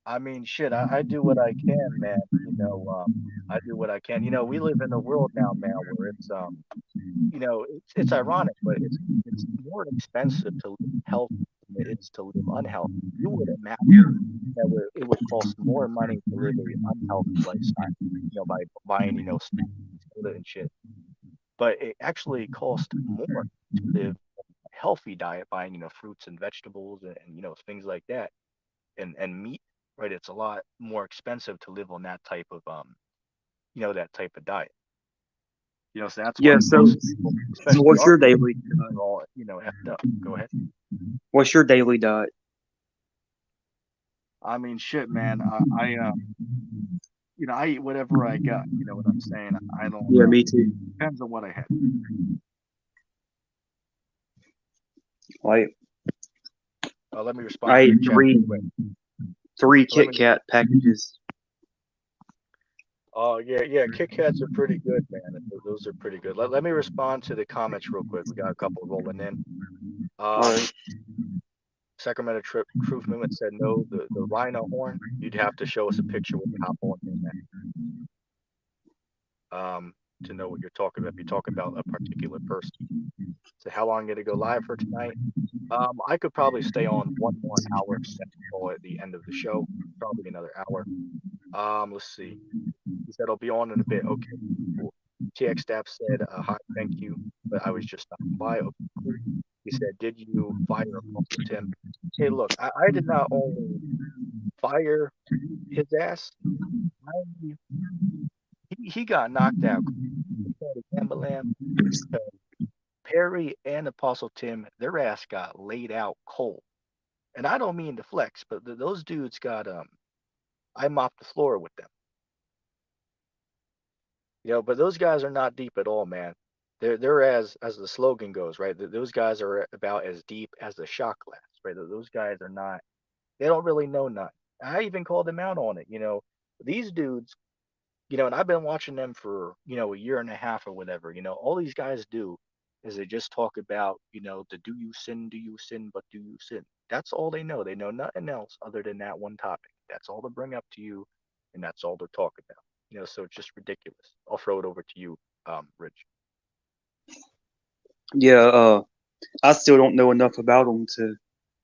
I mean, shit. I do what I can, man. I do what I can. We live in a world now, man, where it's ironic, but it's more expensive to live healthy than it is to live unhealthy. You would imagine that it would cost more money to live a unhealthy lifestyle, by buying, snacks and soda and shit. But it actually costs more to live a healthy diet, buying, fruits and vegetables and things like that, and meat, right? It's a lot more expensive to live on that type of that type of diet. So that's Yeah. why So most people, so especially what's our your people, daily are all, effed up. Go ahead. what's your daily diet? I mean, shit, man. I eat whatever I got. You know what I'm saying? I don't Yeah, know. me too. Depends on what I had. Like Let me respond I to ate the chat real quick. three Let me. Kit Kat packages. Oh yeah, yeah. Kit Kats are pretty good, man. Those are pretty good. Let me respond to the comments real quick. We got a couple rolling in. All Um, right. Sacramento Truth Movement said no. The rhino horn. You'd have to show us a picture when you hop on here, man. To know what you're talking about. If you're talking about a particular person. So how long did it go live for tonight? I could probably stay on one more hour call at the end of the show. Probably another hour. Let's see. He said I'll be on in a bit. Okay, cool. TX Staff said hi, thank you, but I was just stopping by. Okay, cool. He said, did you fire Apostle Tim? Hey, look, I did not only fire his ass. I, he got knocked out. Perry and Apostle Tim, their ass got laid out cold. And I don't mean to flex, but those dudes got I mopped the floor with them. But those guys are not deep at all, man. They're as the slogan goes, right? Those guys are about as deep as the shot glass, right? Those guys are not. They don't really know nothing. I even called them out on it. These dudes. And I've been watching them for a year and a half or whatever. All these guys do is they just talk about the do you sin, but do you sin? That's all they know. They know nothing else other than that one topic. That's all they bring up to you, and that's all they talk about. So it's just ridiculous. I'll throw it over to you, Rich. Yeah. I still don't know enough about them to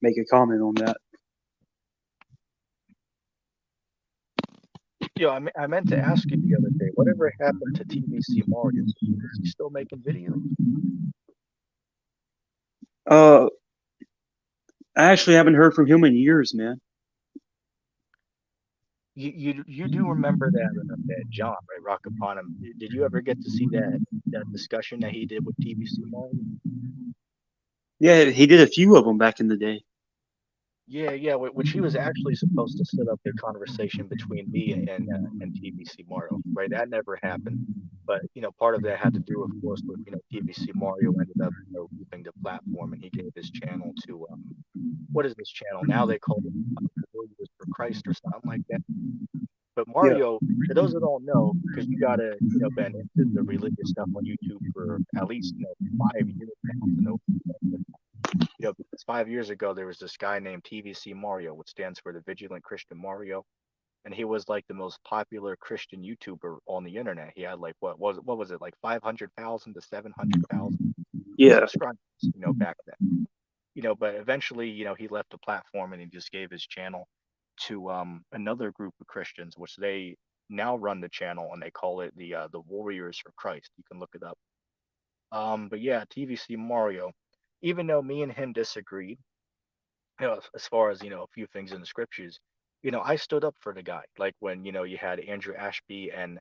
make a comment on that. I meant to ask you the other day, whatever happened to TVC Mario? Is he still making videos? Uh, I actually haven't heard from him in years, man. You do remember that John, right? Rock upon him. Did you ever get to see that discussion that he did with TVC Mario? Yeah, he did a few of them back in the day. Yeah, yeah. Which he was actually supposed to set up a conversation between me and TVC Mario, right? That never happened. But part of that had to do, of course, with TVC Mario ended up leaving the platform, and he gave his channel to what is this channel now? They call it Warriors for Christ or something like that. But Yeah. Mario, for those that don't know, because you gotta, been into the religious stuff on YouTube for at least 5 years now to know. Because 5 years ago there was this guy named TVC Mario, which stands for the Vigilant Christian Mario, and he was like the most popular Christian YouTuber on the internet. He had like what was it, like 500,000 to 700,000 Yeah. subscribers, back then. But eventually, he left the platform and he just gave his channel to another group of Christians, which they now run the channel and they call it the Warriors for Christ. You can look it up. But yeah, TVC Mario, even though me and him disagreed, as far as a few things in the scriptures, I stood up for the guy. Like when you had Andrew Ashby and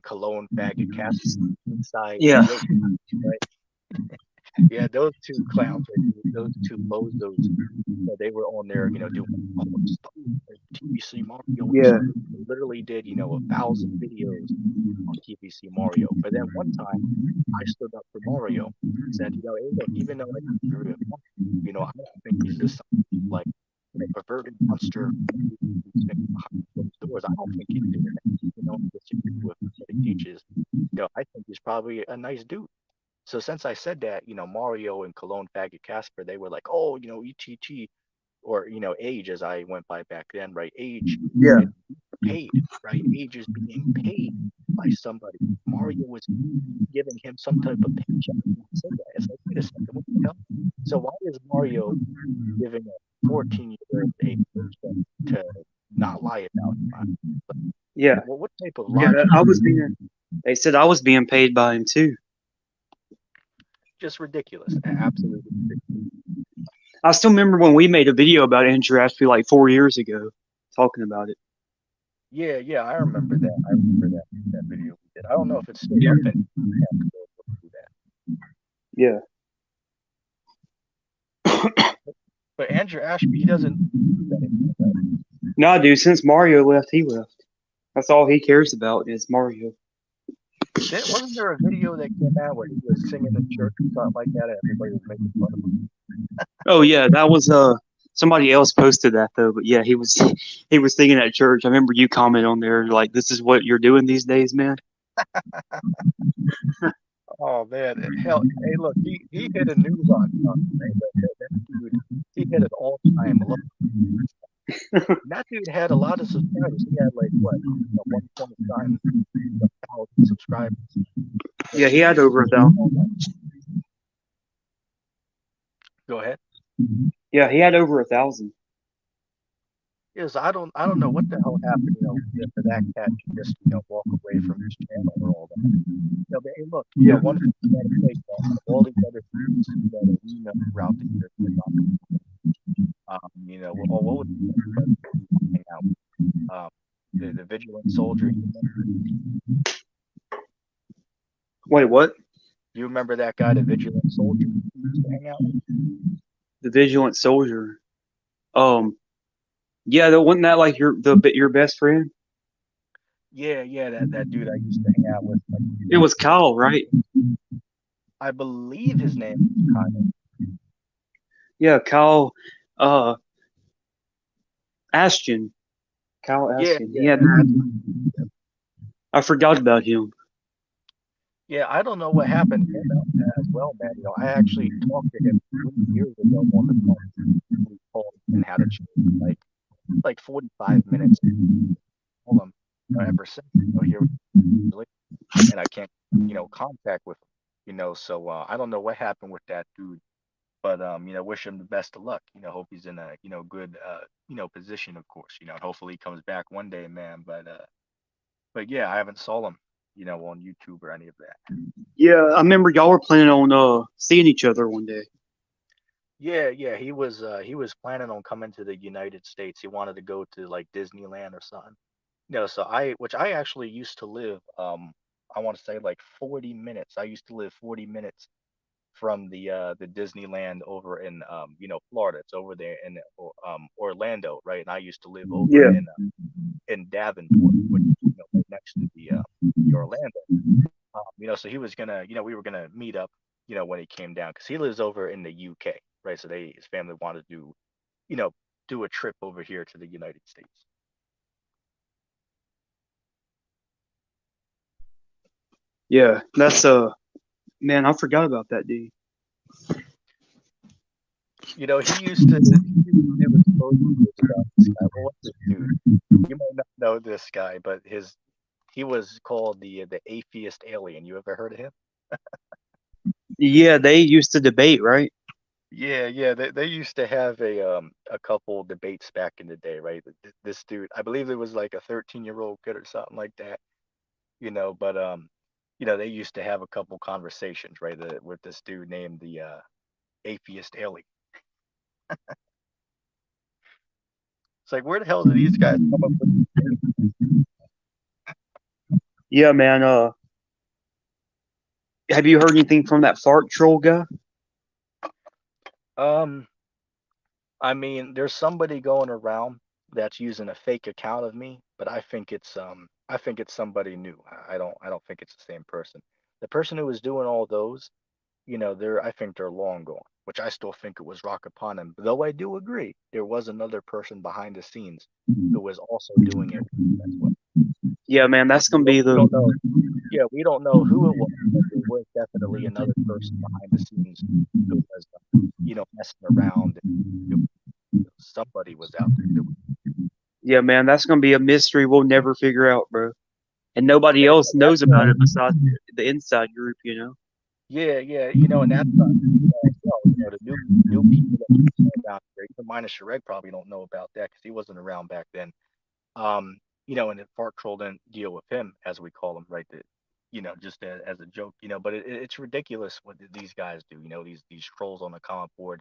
Cologne Faggot Casper inside Yeah. Yoke, right? Yeah, those two clowns, right? Those two bozos. They were on there, doing all this stuff. TVC Mario Yeah. literally did, 1,000 videos on TVC Mario. But then one time, I stood up for Mario and said, hey, look, even though I disagree with Mario, I don't think he's just some, like, perverted monster who's behind closed doors. I don't think he's doing that. Disagree with what he teaches. I think he's probably a nice dude. So since I said that, Mario and Cologne Faggot Casper, they were like, oh, ETT or Age as I went by back then, right? Age Yeah. is paid, right? Age is being paid by somebody. Mario was giving him some type of paycheck. I said that. It's like, wait a second, what the hell? So why is Mario giving a 14-year-old a paycheck to not lie about it? Yeah. What type of Yeah. logic? I was being. They said I was being paid by him too. Just ridiculous. Absolutely ridiculous. I still remember when we made a video about Andrew Ashby like 4 years ago, talking about it. Yeah, yeah, I remember that. I remember that video we did. I don't know if it's still up and I have to go look through that. Yeah. But Andrew Ashby, he doesn't do that anymore, right? No, dude. Since Mario left, he left. That's all he cares about is Mario. Wasn't there a video that came out where he was singing in church or something like that, and everybody was making fun of him? Oh yeah, that was somebody else posted that though. But yeah, he was he was singing at church. I remember you comment on there like, "This is what you're doing these days, man." Oh man, hell, hey, look, he hit a news on right? That dude, he hit an all-time low. And that dude had a lot of subscribers. He had like what, 1.9 thousand subscribers. Yeah, And he had he's over 1,000. go ahead. Yeah, he had over 1,000. Yes, I don't know what the hell happened, for that cat to just, walk away from his channel or all that. But hey, look, Yeah. one thing you gotta say, out of all these other dudes, that we know throughout the years, what was the other brother that we used to hang out with? The vigilant soldier. Wait, what? You remember that guy, the vigilant soldier we used to hang out with? The vigilant soldier. Um, yeah, wasn't that like your best friend? Yeah, that dude I used to hang out with. Like, It was Kyle, right? I believe his name was Kyle. Yeah, Kyle. Uh, Ashton. Kyle Yeah, Ashton. He yeah, had. I forgot about him. yeah. I don't know what happened to him as well, man. I actually talked to him 3 years ago on the phone. We called and had a chat for like 45 minutes. Told him, ever since, here we are, and I can't, contact with him. So I don't know what happened with that dude, but wish him the best of luck. Hope he's in a good position, of course. And hopefully he comes back one day, man. But yeah, I haven't saw him, on YouTube or any of that. Yeah, I remember y'all were planning on seeing each other one day. Yeah, he was planning on coming to the United States. He wanted to go to like Disneyland or something. So which I actually used to live, I want to say like 40 minutes. I used to live 40 minutes from the Disneyland over in Florida. It's over there in Orlando, right? And I used to live over Yeah. in Davenport, which is right next to the Orlando. So he was gonna, we were gonna meet up, when he came down because he lives over in the UK, right? So his family wanted to, you know, do a trip over here to the United States. Yeah, that's man, I forgot about that dude. He used to do exposed videos about this guy. Well, what's this dude? You might not know this guy, but he was called the atheist alien. You ever heard of him? Yeah, they used to debate, right? Yeah. They used to have a couple debates back in the day, right? This dude, I believe it was like a 13-year-old kid or something like that, but they used to have a couple conversations, right, with this dude named the atheist alien. It's like, where the hell did these guys come up with these names? Yeah, man. Have you heard anything from that fart troll guy? Um, I mean, there's somebody going around that's using a fake account of me, but I think it's somebody new. I don't think it's the same person. The person who was doing all those, I think they're long gone, which I still think it was Rock Upon him. Though I do agree there was another person behind the scenes who was also doing it as well. Yeah, man, that's We gonna don't, be we the don't know. Yeah, we don't know who it was, but there was definitely another person behind the scenes who was, messing around. Somebody was out there doing. yeah, man, that's gonna be a mystery we'll never figure out, bro. And nobody Yeah, else that's knows about it besides the inside group, you know. yeah, and that's not as well. The new people that you know about there, even minus Shrek probably don't know about that because he wasn't around back then. And the Fart Troll didn't deal with him, as we call him, right? That, just as a joke, but it's ridiculous what these guys do. These trolls on the comment board,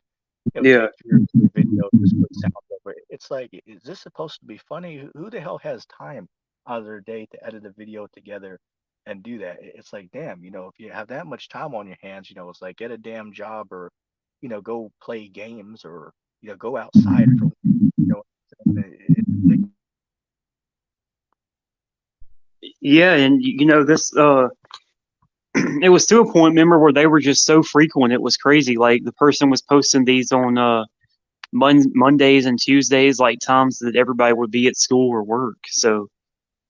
Yeah, take your video, just put sound over it. It's like, is this supposed to be funny? Who the hell has time out of their day to edit a video together and do that? It's like, damn, if you have that much time on your hands, it's like get a damn job or, go play games or, go outside for, it's ridiculous. Yeah, and this it was to a point, remember, where they were just so frequent. It was crazy. Like the person was posting these on Mondays and Tuesdays, like times that everybody would be at school or work. So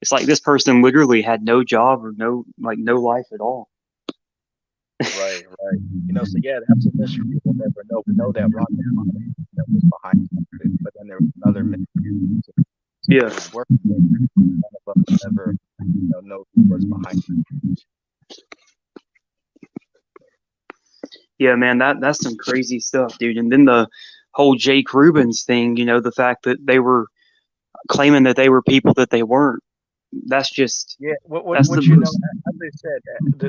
it's like this person literally had no job or no life at all. Right, right. So yeah, that's a mystery we'll never know. We know that rocket pilot that was behind some of it, but then there was another mystery Yeah, he was working with. None of us will ever, know who was behind it. yeah, man, that's some crazy stuff, dude. And then the whole Jake Rubens thing, the fact that they were claiming that they were people that they weren't. That's just Yeah, that's the most. as I said,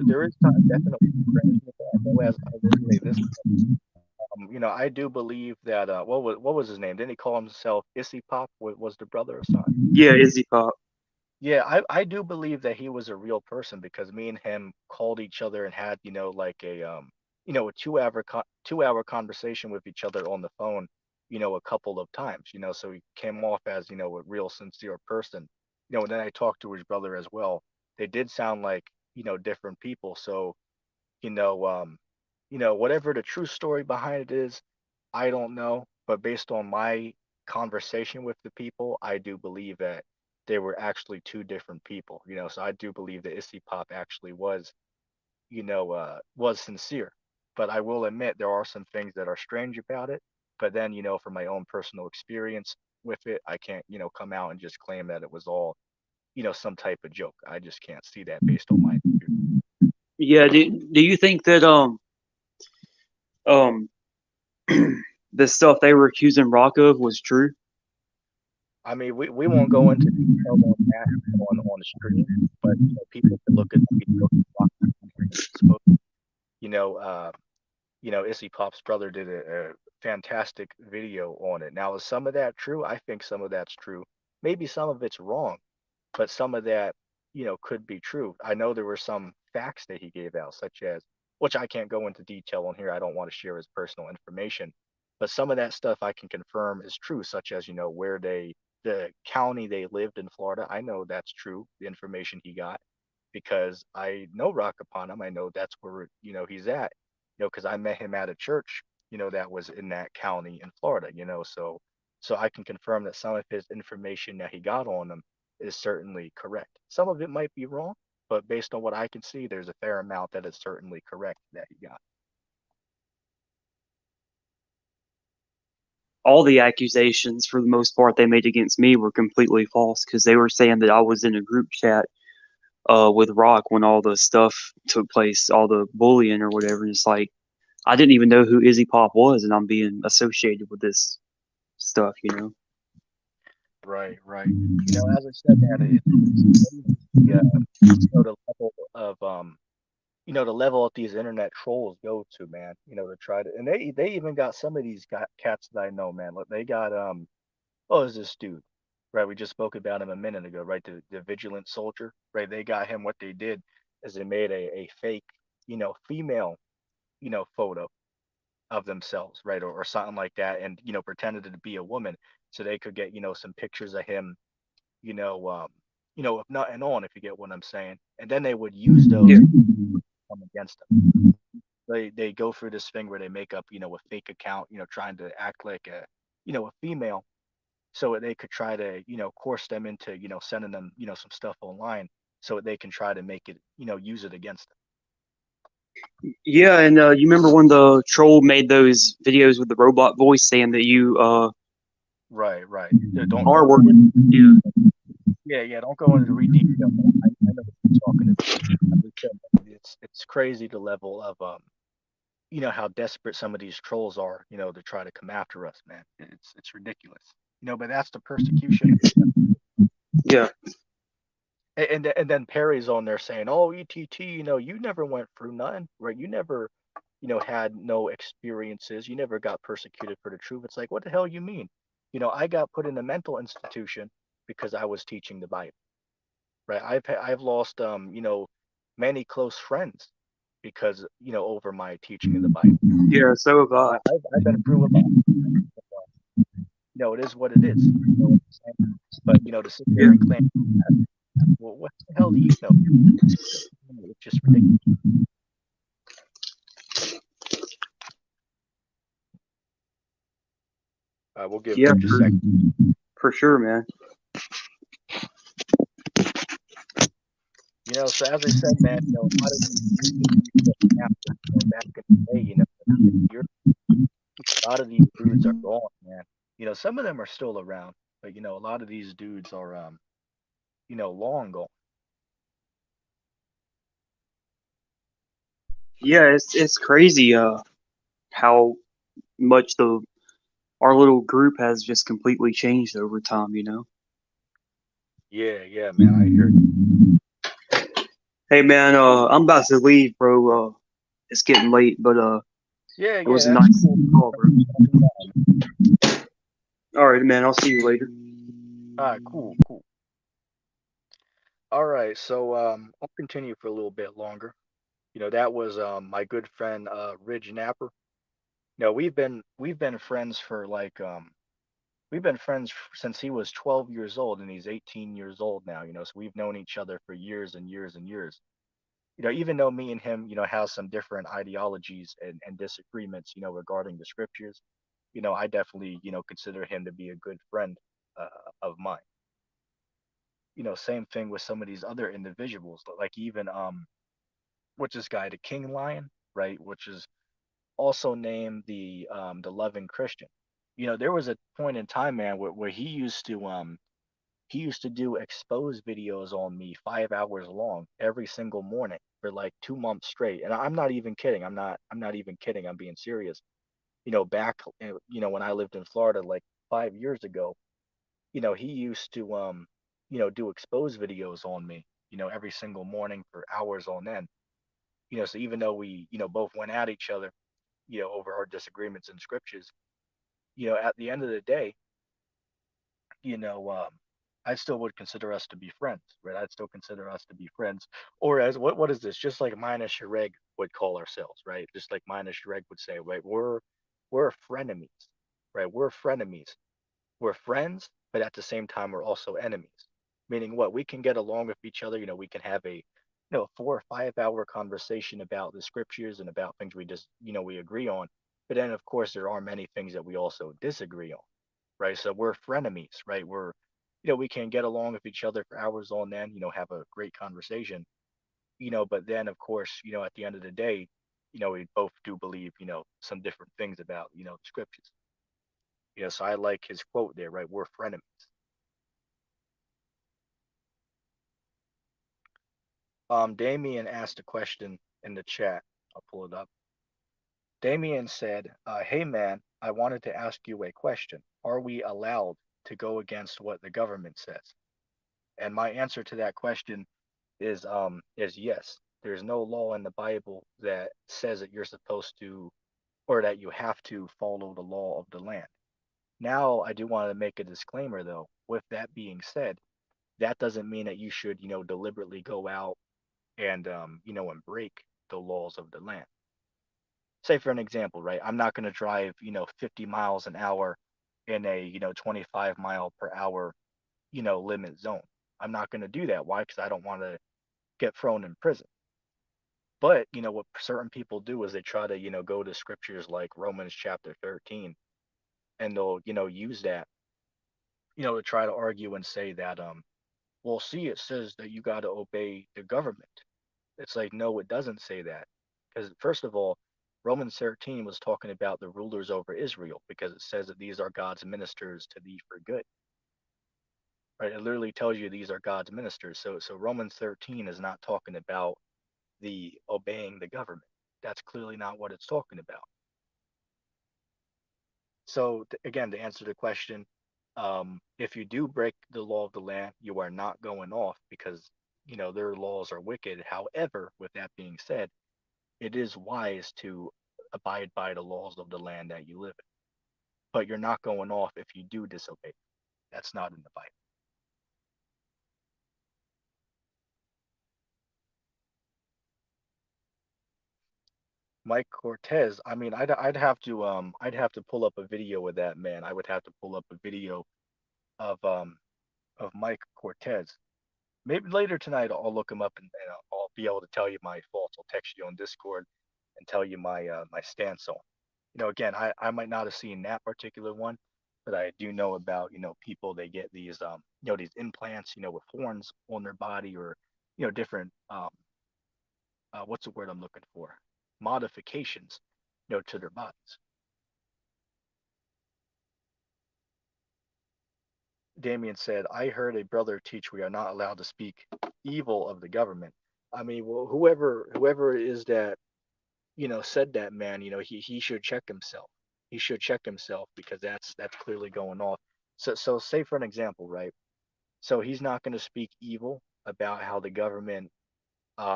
there is something definitely strange with that. Though, as I will say this, I do believe that what was his name? Didn't he call himself Issy Pop? Was the brother or son? Yeah, Izzy Pop. Yeah, I do believe that he was a real person because me and him called each other and had, like a 2 hour conversation with each other on the phone, a couple of times, so he came off as, a real sincere person. And then I talked to his brother as well. They did sound like, different people. So, you know, um, whatever the true story behind it is, I don't know, but based on my conversation with the people, I do believe that they were actually two different people, So I do believe that Issy Pop actually was sincere. But I will admit there are some things that are strange about it. But then, from my own personal experience with it, I can't, come out and just claim that it was all, some type of joke. I just can't see that based on my experience. Yeah, do you think that um the stuff they were accusing Rock of was true? I mean, we won't go into detail on that on the stream, but people can look at the video. You know, uh, Issy Pop's brother did a fantastic video on it. Now, is some of that true? I think some of that's true. Maybe some of it's wrong, but some of that, could be true. I know there were some facts that he gave out, such as, which I can't go into detail on here. I don't want to share his personal information, but some of that stuff I can confirm is true, such as, the county they lived in Florida. I know that's true, the information he got, because I know Rock upon him. I know that's where, he's at, because I met him at a church, that was in that county in Florida, so I can confirm that some of his information that he got on him is certainly correct. Some of it might be wrong, but based on what I can see, there's a fair amount that is certainly correct that he got. All the accusations, for the most part, they made against me were completely false because they were saying that I was in a group chat with Rock when all the stuff took place, all the bullying or whatever. And it's like I didn't even know who Izzy Pop was, and I'm being associated with this stuff. Right, right. As I said, man, it's crazy, the, the level of the level that these internet trolls go to, man. To try to, and they even got some of these cats that I know, man. Look, they got oh, is this dude? Right, we just spoke about him a minute ago, right? The vigilant soldier, right? They got him. What they did is they made a fake, female, photo of themselves, right, or something like that, and pretended to be a woman, so they could get some pictures of him, you know, um, if nothing on, if you get what I'm saying, and then they would use Yeah. those to come against them. They go through this thing where they make up, a fake account, trying to act like a female, so they could try to, coerce them into, sending them, some stuff online, so they can try to make it, use it against them. Yeah, and you remember when the troll made those videos with the robot voice saying that you Right, right. Yeah, don't are go into working? Yeah. yeah, don't go into the detail, but I know what you're talking about. As I said, it's crazy the level of how desperate some of these trolls are, to try to come after us, man. It's ridiculous. But that's the persecution. Yeah. And then Perry's on there saying, "Oh, ETT, you never went through nothing, right? You never, had no experiences. You never got persecuted for the truth." It's like, what the hell you mean? I got put in a mental institution because I was teaching the Bible, right? I've lost, many close friends because, over my teaching of the Bible. Yeah. So have I. I've been through a lot. It is what it is. You know what I'm saying? But to sit there Yeah. and claim, well, what the hell do you know? It's just ridiculous. We'll give Yeah, Rich a second. for sure, man. So as I said, man, a lot of these dudes that we put after, back in the day, years, a lot of these dudes are gone, man. Some of them are still around, but a lot of these dudes are long gone. Yeah, it's crazy how much the our little group has just completely changed over time, you know. Yeah, man, I hear you. Hey man, I'm about to leave, bro. It's getting late, but it Yeah, was a that's nice cool. call, bro. Talking down, man. All right, man. I'll see you later. All right, cool, cool. All right, so I'll continue for a little bit longer. That was my good friend Ridge Napper. We've been friends for like we've been friends since he was 12 years old and he's 18 years old now, so we've known each other for years and years and years. Even though me and him, have some different ideologies and disagreements, regarding the scriptures, I definitely, consider him to be a good friend uh, of mine. Same thing with some of these other individuals, like even what's this guy, the King Lion, right? Which is also named the Loving Christian. There was a point in time, man, where he used to do exposed videos on me 5 hours long every single morning for like 2 months straight. And I'm not even kidding. I'm not even kidding. I'm being serious. Back when I lived in Florida like 5 years ago, he used to do exposed videos on me, every single morning for hours on end. So even though we, both went at each other, over our disagreements in scriptures, at the end of the day, you know, um, I still would consider us to be friends, right? I'd still consider us to be friends. Or as what is this? Just like mine and Shreg would call ourselves, right? Just like mine and Shreg would say, right? We're frenemies, right? We're frenemies. We're friends, but at the same time we're also enemies. Meaning what? We can get along with each other, we can have a 4 or 5 hour conversation about the scriptures and about things we just, we agree on. But then of course there are many things that we also disagree on, right? So we're frenemies, right? We can get along with each other for hours on end, have a great conversation, but then of course, at the end of the day, we both do believe, some different things about, the scriptures. So I like his quote there, right? We're frenemies. Damien asked a question in the chat. I'll pull it up. Damien said, "Hey man, I wanted to ask you a question. Are we allowed to go against what the government says?" And my answer to that question is yes. There's no law in the Bible that says that you're supposed to or that you have to follow the law of the land. Now, I do want to make a disclaimer though. With that being said, that doesn't mean that you should, deliberately go out and and break the laws of the land. Say for an example, right? I'm not going to drive, 50 miles an hour in a, 25 mile per hour, limit zone. I'm not going to do that. Why? Because I don't want to get thrown in prison. But, what certain people do is they try to, go to scriptures like Romans chapter 13 and they'll, use that, to try to argue and say that, well, see, it says that you got to obey the government. It's like, no, it doesn't say that. Because, first of all, Romans 13 was talking about the rulers over Israel because it says that these are God's ministers to thee for good. Right? It literally tells you these are God's ministers. So Romans 13 is not talking about the obeying the government. That's clearly not what it's talking about. So again, to answer the question, if you do break the law of the land, you are not going off because their laws are wicked. However, with that being said, it is wise to abide by the laws of the land that you live in. But you're not going off if you do disobey. That's not in the Bible. Mike Cortez. I mean, I'd have to pull up a video with that man. I would have to pull up a video of Mike Cortez. maybe later tonight I'll look them up and I'll be able to tell you my thoughts. I'll text you on Discord and tell you my stance on. Again, I might not have seen that particular one, but I do know about people they get these these implants with horns on their body or different what's the word I'm looking for, modifications to their bodies. Damien said, I heard a brother teach we are not allowed to speak evil of the government. I mean, well, whoever it is that, said that, man, he should check himself. He should check himself because that's clearly going off. So say for an example, right? So he's not going to speak evil about how the government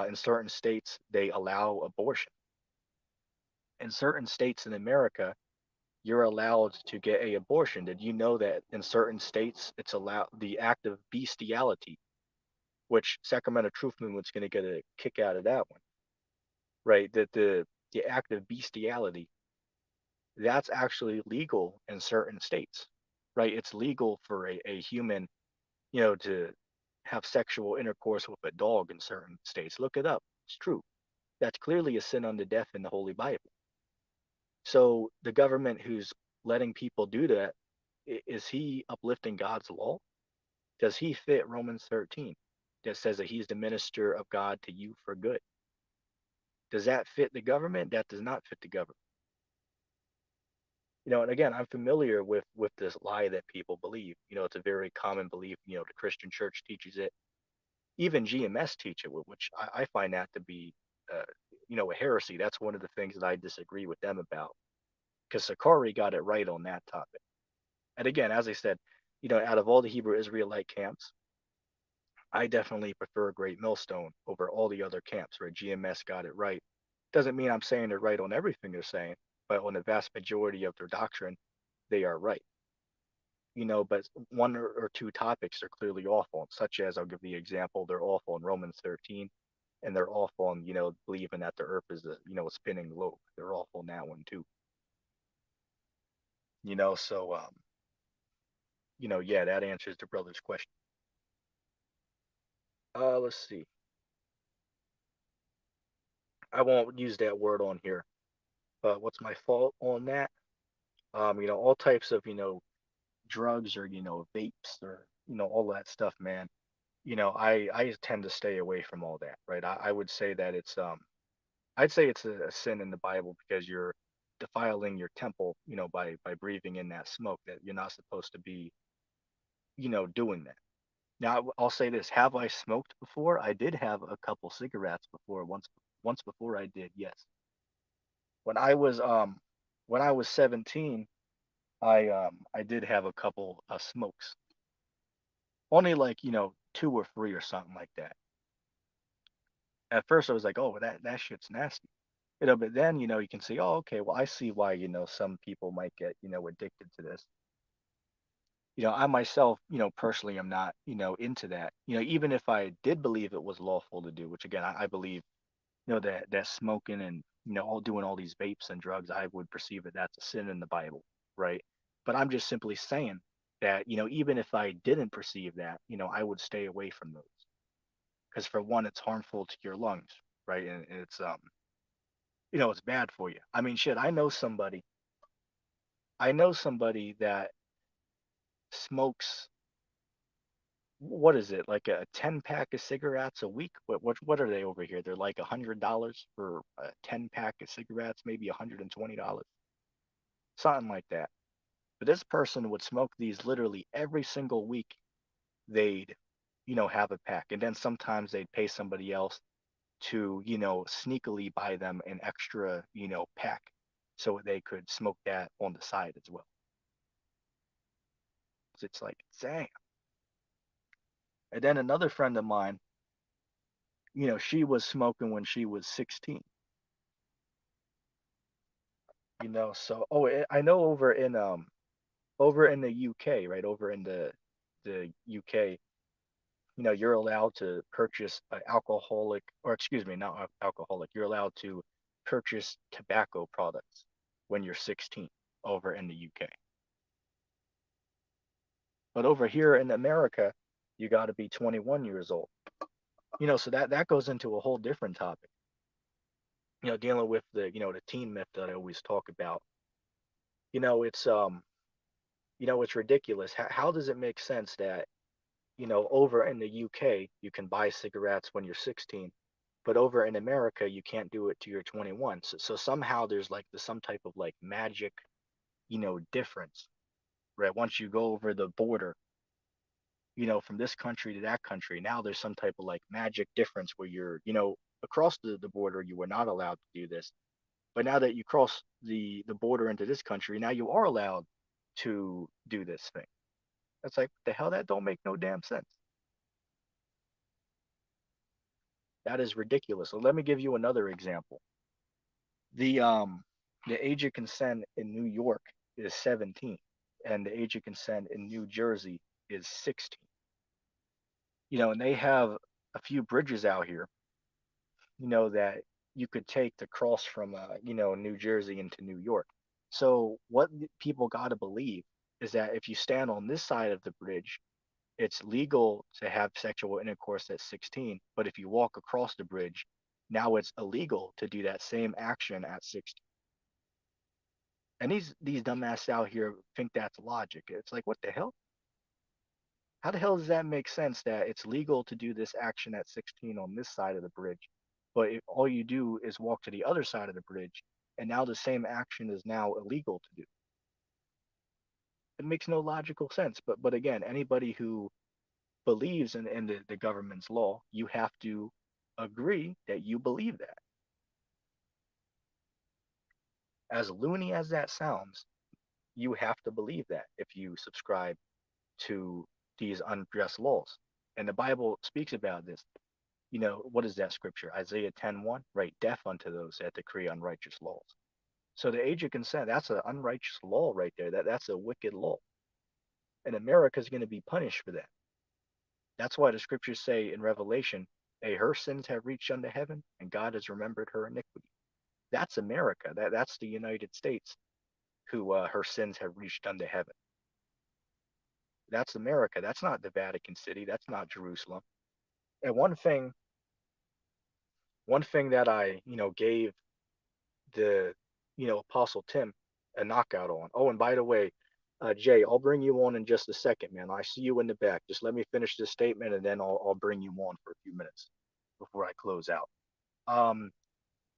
in certain states they allow abortion. In certain states in America, you're allowed to get a abortion. Did you know that in certain states it's allowed the act of bestiality, which Sacramento Truth Movement's going to get a kick out of that one, right? That the act of bestiality that's actually legal in certain states, right? It's legal for a human, to have sexual intercourse with a dog in certain states. Look it up. It's true. That's clearly a sin unto death in the Holy Bible. So the government who's letting people do that, is he uplifting God's law? Does he fit Romans 13 that says that he's the minister of God to you for good? Does that fit the government? That does not fit the government. And again, I'm familiar with this lie that people believe. It's a very common belief. The Christian church teaches it. Even GMS teach it, which I find that to be, uh, a heresy. That's one of the things that I disagree with them about, because Sakari got it right on that topic. And again, as I said, out of all the Hebrew Israelite camps, I definitely prefer Great Millstone over all the other camps where GMS got it right. Doesn't mean I'm saying they're right on everything they're saying, but on the vast majority of their doctrine, they are right. But one or two topics are clearly off on, such as I'll give the example, they're off on Romans 13, and they're off on, believing that the earth is a spinning globe. They're off on that one too. So yeah, that answers the brother's question. Let's see. I won't use that word on here, but what's my fault on that? All types of, drugs or, vapes or, all that stuff, man. I tend to stay away from all that, right? I would say that I'd say it's a sin in the Bible because you're defiling your temple, by breathing in that smoke that you're not supposed to be, doing that. Now, I'll say this: have I smoked before? I did have a couple cigarettes before. Once before I did, yes. When I was um when I was 17, I did have a couple smokes. Only like, two or three or something like that. At first I was like, oh, that shit's nasty. But then, you can see, oh, okay, well, I see why, some people might get, addicted to this. I myself, personally am not, into that. Even if I did believe it was lawful to do, which again, I believe, that smoking and, all doing all these vapes and drugs, I would perceive that that's a sin in the Bible, right? But I'm just simply saying that, even if I didn't perceive that, I would stay away from those. Because for one, it's harmful to your lungs, right? And it's it's bad for you. I mean, shit, I know somebody that smokes, what is it, like a 10 pack of cigarettes a week? What are they over here? They're like $100 for a 10 pack of cigarettes, maybe $120, something like that. But this person would smoke these literally every single week. They'd, have a pack, and then sometimes they'd pay somebody else to, sneakily buy them an extra, pack so they could smoke that on the side as well. So it's like, dang. And then another friend of mine, she was smoking when she was 16. So I know over in the UK, right? Over in the UK, you're allowed to purchase alcoholic, or excuse me, not alcoholic. You're allowed to purchase tobacco products when you're 16 over in the UK. But over here in America, you got to be 21 years old. So that goes into a whole different topic. Dealing with the teen myth that I always talk about. You know, it's um, it's ridiculous. How does it make sense that over in the UK you can buy cigarettes when you're 16, but over in America you can't do it till you're 21. So somehow there's like some type of like magic, difference, right? Once you go over the border, from this country to that country, now there's some type of like magic difference where you're, across the border you were not allowed to do this. But now that you cross the border into this country, now you are allowed to do this thing. That's like the hell, that don't make no damn sense. That is ridiculous. So let me give you another example. The um the age of consent in New York is 17, and the age of consent in New Jersey is 16. And they have a few bridges out here, that you could take to cross from New Jersey into New York. So what people got to believe is that if you stand on this side of the bridge, it's legal to have sexual intercourse at 16, but if you walk across the bridge, now it's illegal to do that same action at 16. And these dumbasses out here think that's logic. It's like, what the hell? How the hell does that make sense that it's legal to do this action at 16 on this side of the bridge, but all you do is walk to the other side of the bridge, and now the same action is now illegal to do? It makes no logical sense. But again, anybody who believes in the government's law, you have to agree that you believe that. As loony as that sounds, you have to believe that if you subscribe to these unjust laws. And the Bible speaks about this. What is that scripture? Isaiah 10:1, right? Death unto those that decree unrighteous laws. So the age of consent, that's an unrighteous law right there. That's a wicked law. And America is going to be punished for that. That's why the scriptures say in Revelation, hey, her sins have reached unto heaven, and God has remembered her iniquity. That's America. That's the United States, who her sins have reached unto heaven. That's America. That's not the Vatican City. That's not Jerusalem. And one thing that I gave the Apostle Tim a knockout on. Oh, and by the way, Jay, I'll bring you on in just a second, man. I see you in the back. Just let me finish this statement, and then I'll bring you on for a few minutes before I close out. Um,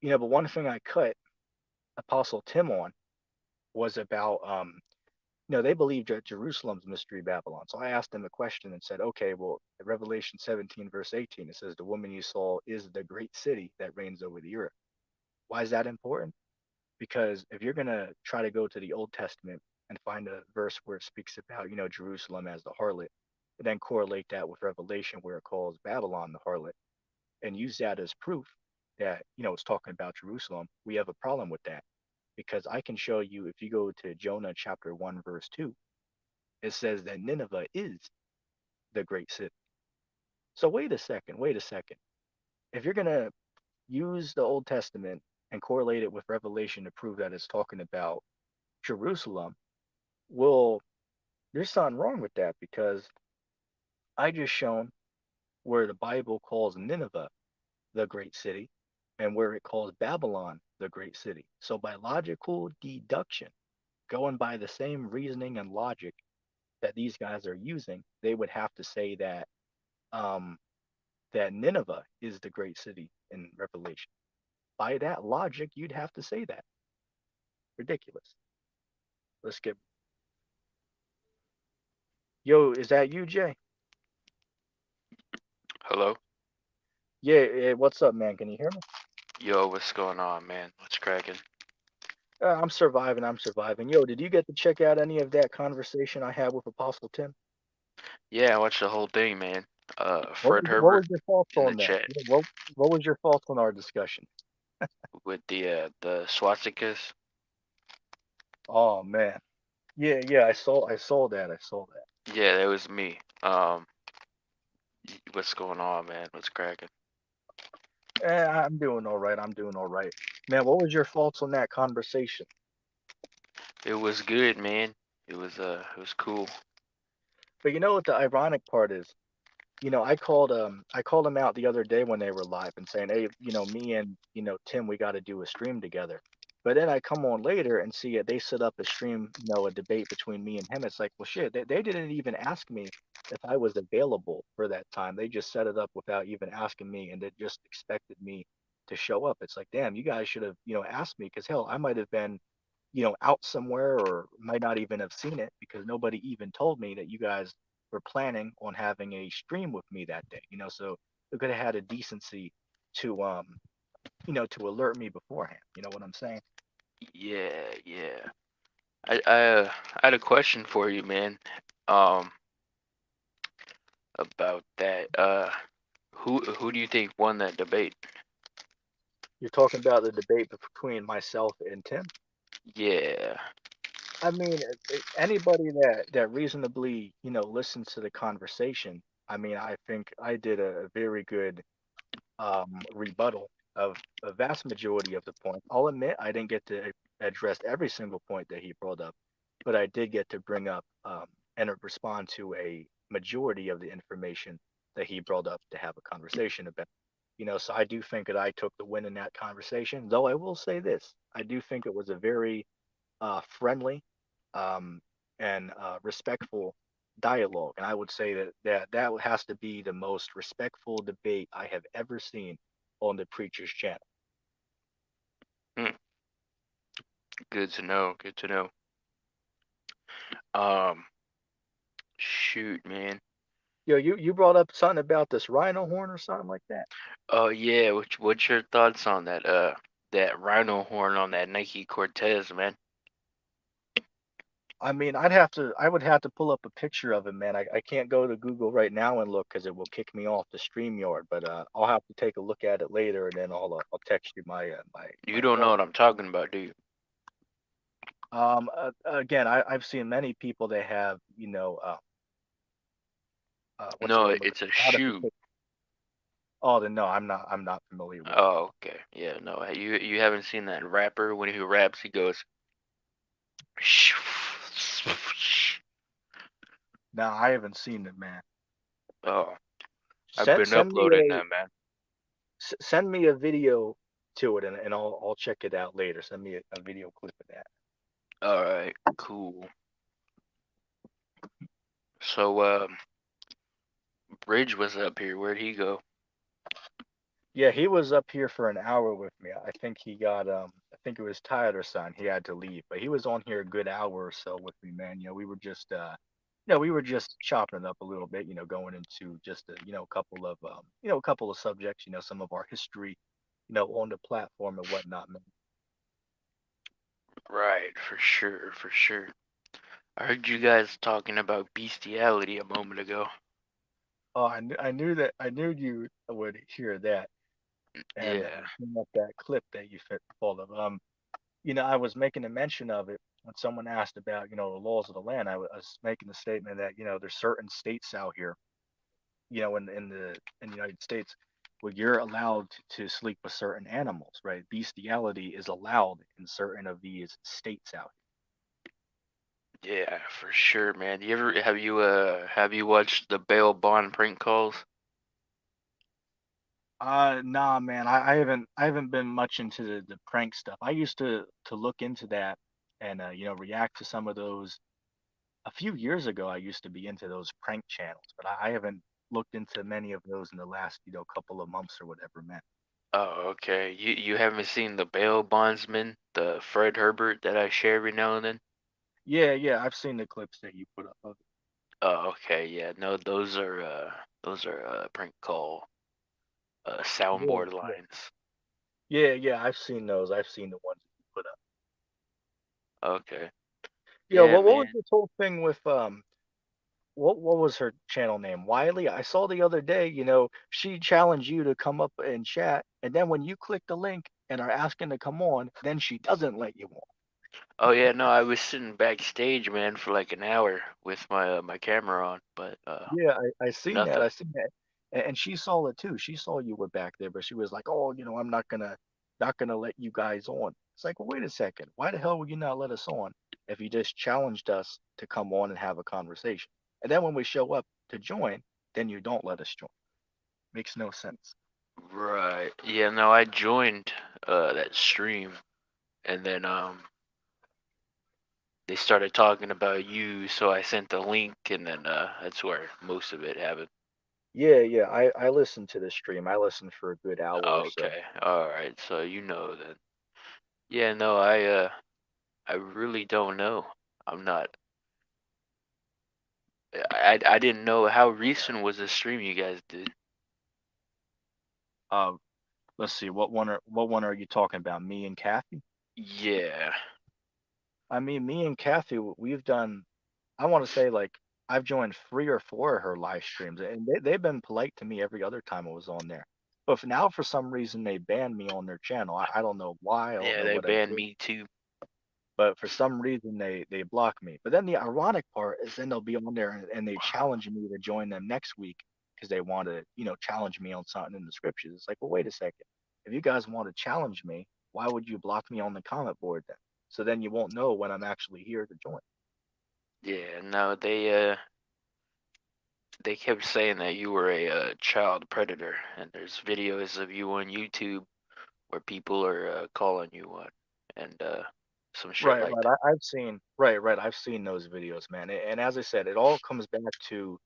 but one thing I cut Apostle Tim on was about they believe that Jerusalem's mystery Babylon. So I asked him a question and said, okay, well, at Revelation 17, verse 18, it says, the woman you saw is the great city that reigns over the earth. Why is that important? Because if you're going to try to go to the Old Testament and find a verse where it speaks about, Jerusalem as the harlot, and then correlate that with Revelation where it calls Babylon the harlot, and use that as proof that, it's talking about Jerusalem, we have a problem with that. Because I can show you, if you go to Jonah chapter 1, verse 2, it says that Nineveh is the great city. So wait a second, wait a second. If you're going to use the Old Testament and correlate it with Revelation to prove that it's talking about Jerusalem, well, there's something wrong with that, because I just shown where the Bible calls Nineveh the great city and where it calls Babylon the great city. So by logical deduction, going by the same reasoning and logic that these guys are using, they would have to say um, that Nineveh is the great city in Revelation. By that logic, you'd have to say that. Ridiculous. Let's get. Yo, is that you, Jay? Hello? Yeah, yeah. What's up, man? Can you hear me? Yo, what's going on, man? What's cracking? I'm surviving. I'm surviving. Yo, did you get to check out any of that conversation I had with Apostle Tim? Yeah, I watched the whole thing, man. What Fred was what Herbert was your thoughts in the on that? chat What was your thoughts on our discussion? with the swastikas. Oh man. Yeah, yeah. I saw that. I saw that. Yeah, that was me. What's going on, man? What's cracking? I'm doing all right. I'm doing all right. Man, what was your thoughts on that conversation? It was good, man. It was cool. But you know what the ironic part is? I called them out the other day when they were live and saying, hey, me and Tim, we got to do a stream together. But then I come on later and see it. They set up a stream, a debate between me and him. It's like, well, shit, they didn't even ask me if I was available for that time. They just set it up without even asking me, and they just expected me to show up. It's like, damn, you guys should have, asked me, because hell, I might have been, out somewhere, or might not even have seen it, because nobody even told me that you guys were planning on having a stream with me that day. So they could have had a decency to to alert me beforehand. You know what I'm saying? Yeah, yeah. I had a question for you, man. Um, about that. Who do you think won that debate? You're talking about the debate between myself and Tim. Yeah. I mean, anybody that reasonably, listens to the conversation. I mean, I think I did a very good rebuttal of a vast majority of the points. I'll admit I didn't get to address every single point that he brought up, but I did get to bring up and respond to a majority of the information that he brought up to have a conversation about. So I do think that I took the win in that conversation. Though I will say this, I do think it was a very friendly um, and respectful dialogue. And I would say that has to be the most respectful debate I have ever seen on the Preacher's channel. Hmm. Good to know. Good to know. Um, shoot, man. You brought up something about this rhino horn or something like that. Oh yeah. What's your thoughts on that? That rhino horn on that Nike Cortez, man. I mean, I would have to pull up a picture of it, man. I can't go to Google right now and look, because it will kick me off the StreamYard. But I'll have to take a look at it later, and then I'll text you my You don't know thought. what I'm talking about, do you? Again, I've seen many people that have, what's the No, name of it? it's a shoe. Modification. Oh, then no, I'm not familiar with that. Oh, okay. Yeah, no. You haven't seen that rapper when he raps, he goes. No, I haven't seen it, man. Oh, I've Send been send me uploading that, man. send me a video to it, and I'll check it out later. Send me a video clip of that. All right, cool. So, Bridge was up here. Where'd he go? Yeah, he was up here for an hour with me. I think he got I think it was tired or something. He had to leave, but he was on here a good hour or so with me, man. We were just we were just chopping it up a little bit, going into just a couple of a couple of subjects, some of our history, on the platform and whatnot, man. Right, for sure, for sure. I heard you guys talking about bestiality a moment ago. Oh, I knew you would hear that and Yeah, bring up that clip that you fit full of. I was making a mention of it when someone asked about, the laws of the land. I was making the statement that, there's certain states out here, in the United States, where you're allowed to sleep with certain animals, right? Bestiality is allowed in certain of these states out yeah, for sure, man. You ever have you watched the bail bond prank calls? here. Nah, man, I haven't been much into the prank stuff. I used to look into that and react to some of those. A few years ago, I used to be into those prank channels, but I haven't looked into many of those in the last, couple of months or whatever, man. Oh, okay. You haven't seen the bail bondsman, the Fred Herbert that I share every now and then? Yeah, yeah, I've seen the clips that you put up of it. Oh, okay. Yeah, no, those are prank call Yeah, soundboard yeah, lines. yeah, yeah. I've seen those. I've seen the ones that you put up. Okay. Yeah, Yeah, what was man. this whole thing with what was her channel name? Wiley. I saw the other day, she challenged you to come up and chat, and then when you click the link and are asking to come on, then she doesn't let you on. Oh yeah, no, I was sitting backstage, man, for like an hour with my camera on, but Yeah, I seen that. nothing. I seen that. And she saw it too. She saw you were back there, but she was like, "Oh, I'm not gonna let you guys on." It's like, well, wait a second. Why the hell would you not let us on if you just challenged us to come on and have a conversation? And then when we show up to join, then you don't let us join. Makes no sense. Right. Yeah, no, I joined that stream, and then they started talking about you, so I sent the link, and then that's where most of it happened. Yeah. I listened to the stream. I listened for a good hour or so. Okay. All right. So you know that. Yeah, no, I really don't know. I'm not. I didn't know how recent was the stream you guys did. Uh, let's see. What one are you talking about? Me and Kathy? Yeah. I mean, me and Kathy, we've done. I want to say like I've joined 3 or 4 of her live streams, and they've been polite to me every other time I was on there. But now, for some reason, they banned me on their channel. I don't know why. I don't Yeah, know they what I banned did. me too. But for some reason they block me. But then the ironic part is then they'll be on there and they challenge me to join them next week because they want to, challenge me on something in the scriptures. It's like, well, wait a second. If you guys want to challenge me, why would you block me on the comment board then? So then you won't know when I'm actually here to join. Yeah, no, they kept saying that you were a child predator, and there's videos of you on YouTube where people are calling you one, and some shit Right, like right. that. I've seen right. I've seen those videos, man. And as I said, it all comes back to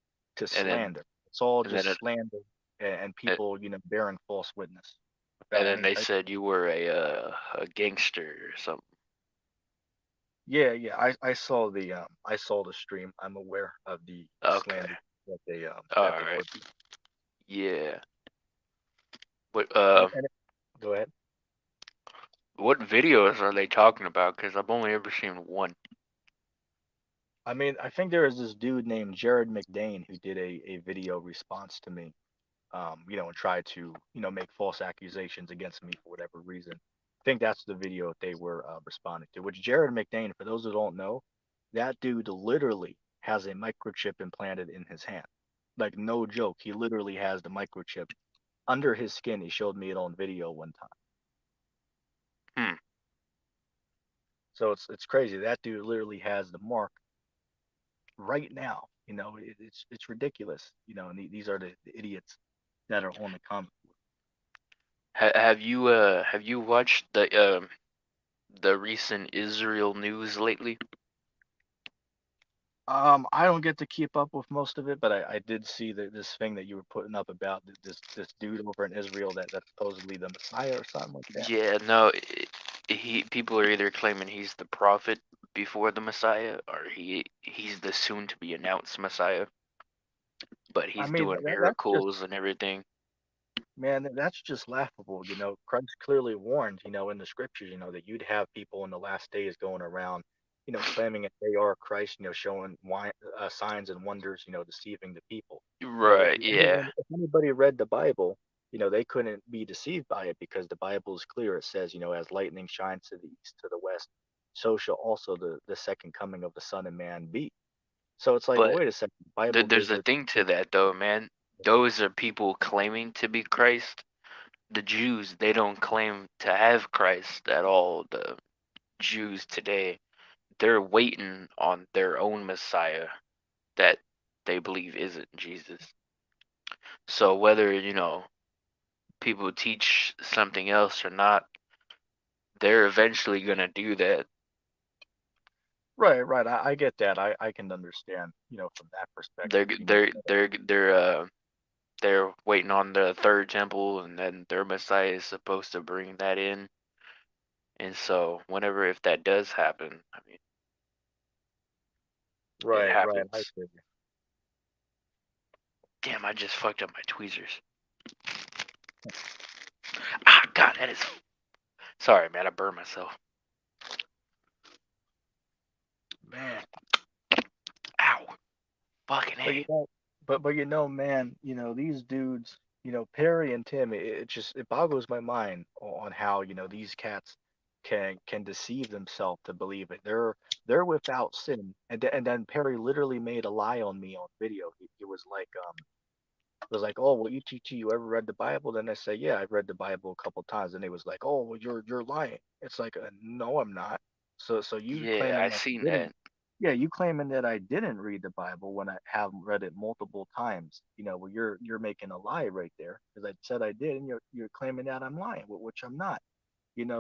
And then slander. It's all and then just slander and it, people, bearing false witness and without then any they type. said you were a gangster or something. Yeah. I saw the stream. I'm aware of the Okay, slander all that they right, put. yeah. What Go ahead. what videos are they talking about? Because I've only ever seen one. I mean, I think there is this dude named Jared McDane who did a video response to me, and tried to, make false accusations against me for whatever reason. I think that's the video that they were responding to. Which Jared McDane, for those who don't know, that dude literally has a microchip implanted in his hand. Like no joke, he literally has the microchip under his skin. He showed me it on video one time. Hmm. So it's crazy. That dude literally has the mark right now. It's ridiculous. And these are the idiots that are on the comment. Have you watched the recent Israel news lately? I don't get to keep up with most of it, but I did see this thing that you were putting up about this dude over in Israel that's supposedly the Messiah or something like that. Yeah, no, he people are either claiming he's the prophet before the Messiah, or he's the soon to be announced Messiah, but I he's mean, doing that's just miracles and everything. man, that's just laughable. Christ clearly warned, in the scriptures, that you'd have people in the last days going around, claiming that they are Christ, showing signs and wonders, deceiving the people. Right, yeah. If anybody read the Bible, they couldn't be deceived by it because the Bible is clear. It says, as lightning shines to the east, to the west, so shall also the second coming of the Son of Man be. So it's like, well, But wait a second. The Bible there's gives a us. thing to that though, man. Those are people claiming to be Christ. The Jews, they don't claim to have Christ at all. The Jews today, they're waiting on their own Messiah that they believe isn't Jesus. So whether, people teach something else or not, they're eventually gonna do that. Right. I get that. I can understand, from that They're perspective. they're they're they're uh they're waiting on the third temple, and then their Messiah is supposed to bring that in. And so whenever if that does happen, I mean, it Right. I happens. figure. Damn, I just fucked up my tweezers. Ah, God, that is. Sorry, man, I burned myself. Man. Ow, fucking But A. man, these dudes, Perry and Tim, it boggles my mind on how, these cats can deceive themselves to believe it. They're without sin. And then Perry literally made a lie on me on video. He was like, "Oh, well, ETT, you ever read the Bible?" Then I say, "Yeah, I've read the Bible a couple times." And he was like, "Oh, well, you're lying." It's like, "No, I'm not." So you Yeah, claiming I that seen you didn't that. Yeah, you claiming that I didn't read the Bible when I have read it multiple times. Well, you're making a lie right there because I said I did, and you're claiming that I'm lying, which I'm not.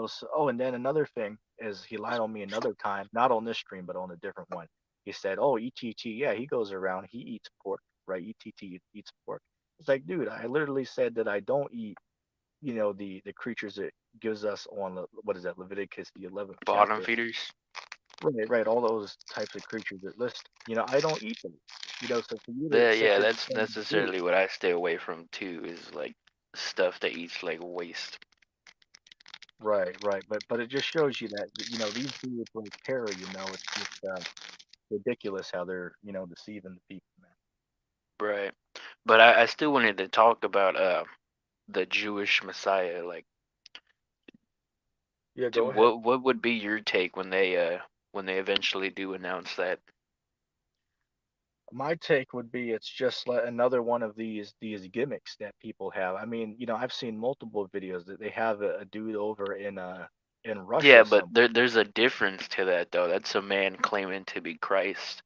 So, oh, and then another thing is he lied on me another time, not on this stream, but on a different one. He said, "Oh, ETT, yeah, he goes around, he eats pork, right? ETT eats pork." It's like, dude, I literally said that I don't eat, the creatures that gives us on what is that, Leviticus the 11th Bottom chapter. feeders. Right, right, all those types of creatures that list. I don't eat them. So for you to sit Yeah, there that's and say, necessarily what I stay away from too. Is like stuff that eats like waste. right, right, but it just shows you that these dudes like Terry, it's just ridiculous how they're deceiving the people, man. Right. But I still wanted to talk about the Jewish Messiah. Like, Yeah, go ahead. what would be your take when they eventually do announce that? My take would be it's just like another one of these gimmicks that people have. I mean, I've seen multiple videos that they have a dude over in Yeah, Russia but some. there's a difference to that though. That's a man claiming to be Christ.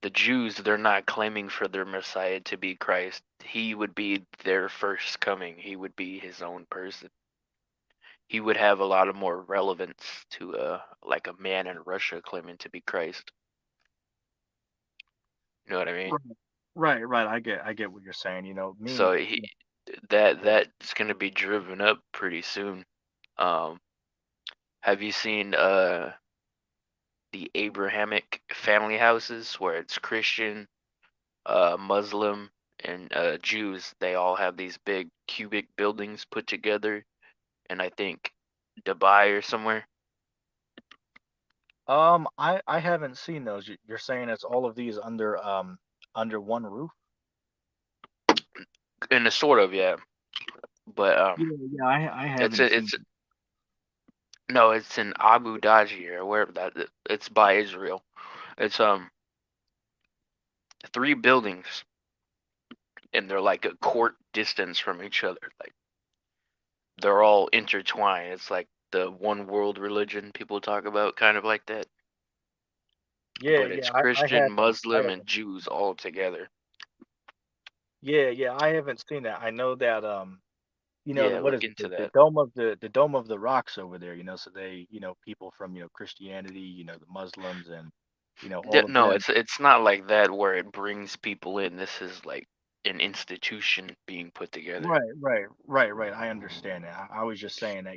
The Jews, they're not claiming for their Messiah to be Christ. He would be their first coming. He would be his own person. He would have a lot of more relevance to like a man in Russia claiming to be Christ. You know what I mean? Right, right, right. I get what you're saying. So Me. that's gonna be driven up pretty soon. Um, have you seen the Abrahamic family houses where it's Christian, Muslim, and Jews? They all have these big cubic buildings put together, and I think Dubai or somewhere. I haven't seen those. You're saying it's all of these under one roof? And a sort of, yeah, but Yeah, yeah. I it's haven't a, seen. it's no, it's in Abu Dhabi or wherever it's by Israel. It's three buildings, and they're like a court distance from each other. Like they're all intertwined. It's like the one world religion people talk about, kind of like that. Yeah, But yeah. it's I Christian, haven't. I Muslim, and haven't. Jews all together. Yeah, yeah. I haven't seen that. I know that Yeah, what look is it? into The that. dome of the rocks over there. So they people from Christianity, the Muslims and all of No, them. it's not like that where it brings people in. This is like an institution being put together. Right, right, right, right. I understand that. I was just saying that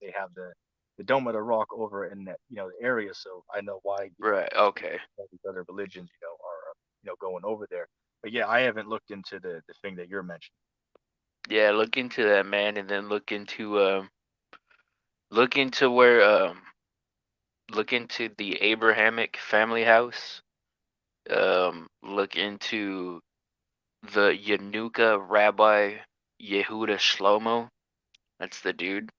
they have the dome of the rock over in that the area, so I know why Right. Okay. all these other religions are going over there. But yeah, I haven't looked into the thing that you're mentioning. Yeah, look into that, man, and then look into where look into the Abrahamic family house. Look into the Yanuka Rabbi Yehuda Shlomo. That's the dude.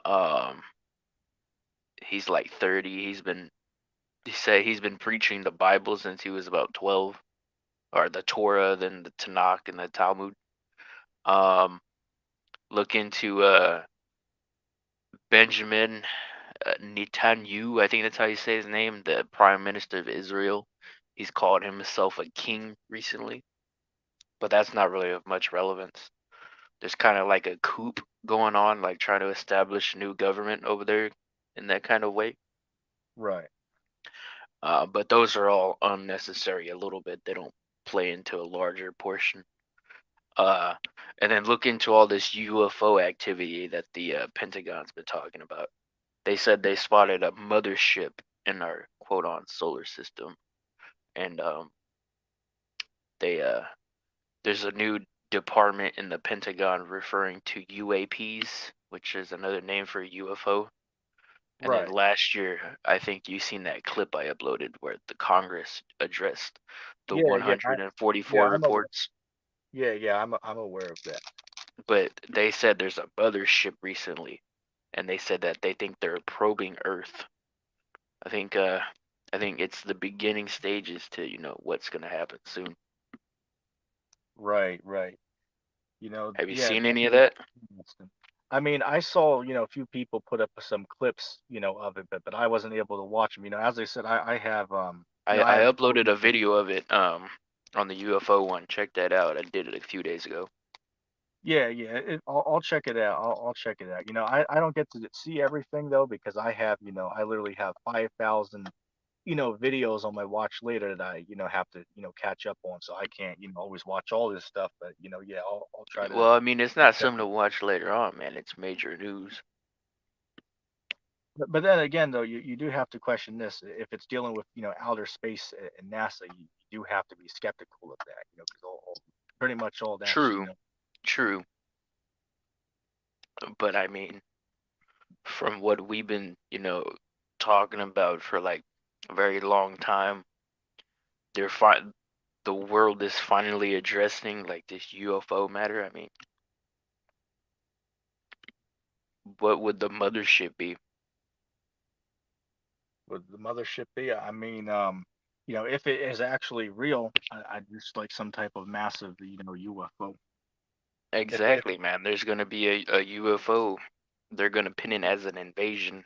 Um, he's like 30. He said he's been preaching the Bible since he was about 12, or the Torah, then the Tanakh and the Talmud. Um, look into Benjamin Netanyahu. I think that's how you say his name, the Prime Minister of Israel. He's called himself a king recently, but that's not really of much relevance. There's kind of like a coup going on, like trying to establish a new government over there in that kind of way. Right. But those are all unnecessary a little bit. They don't play into a larger portion. Uh, and then look into all this UFO activity that the Pentagon's been talking about. They said they spotted a mothership in our quote on solar system, and they there's a new department in the Pentagon referring to UAPs, which is another name for UFO. And then Right. last year, I think you seen that clip I uploaded where the Congress addressed the Yeah, yeah. 144 Yeah, I'm aware. reports. Yeah, yeah. I'm aware of that. But they said there's a mothership recently, and they said that they think they're probing Earth. I think uh, I think it's the beginning stages to what's gonna happen soon. Right, right. Have you Yeah, seen any of definitely that? interesting. I mean, I saw, a few people put up some clips, of it, but I wasn't able to watch them. As I said, I have, I I have uploaded totally, a video of it on the UFO one. Check that out. I did it a few days ago. yeah, yeah. I'll check it out. I'll check it out. I don't get to see everything though because I have, I literally have 5,000, videos on my watch later that I, have to, catch up on. So I can't, always watch all this stuff. But yeah, I'll try to Well, I mean, it's not catch up. something to watch later on, man. It's major news. But then again, though, you do have to question this. If it's dealing with, outer space and NASA, you do have to be skeptical of that, because pretty much all that's, True, true. But I mean, from what we've been, talking about for like a very long time, they're the world is finally addressing like this UFO matter. I mean, what would the mothership be? would the mothership be? I mean, if it is actually real, I'd just like some type of massive, UFO. If Exactly, man. There's gonna be a UFO. They're gonna pin it as an invasion.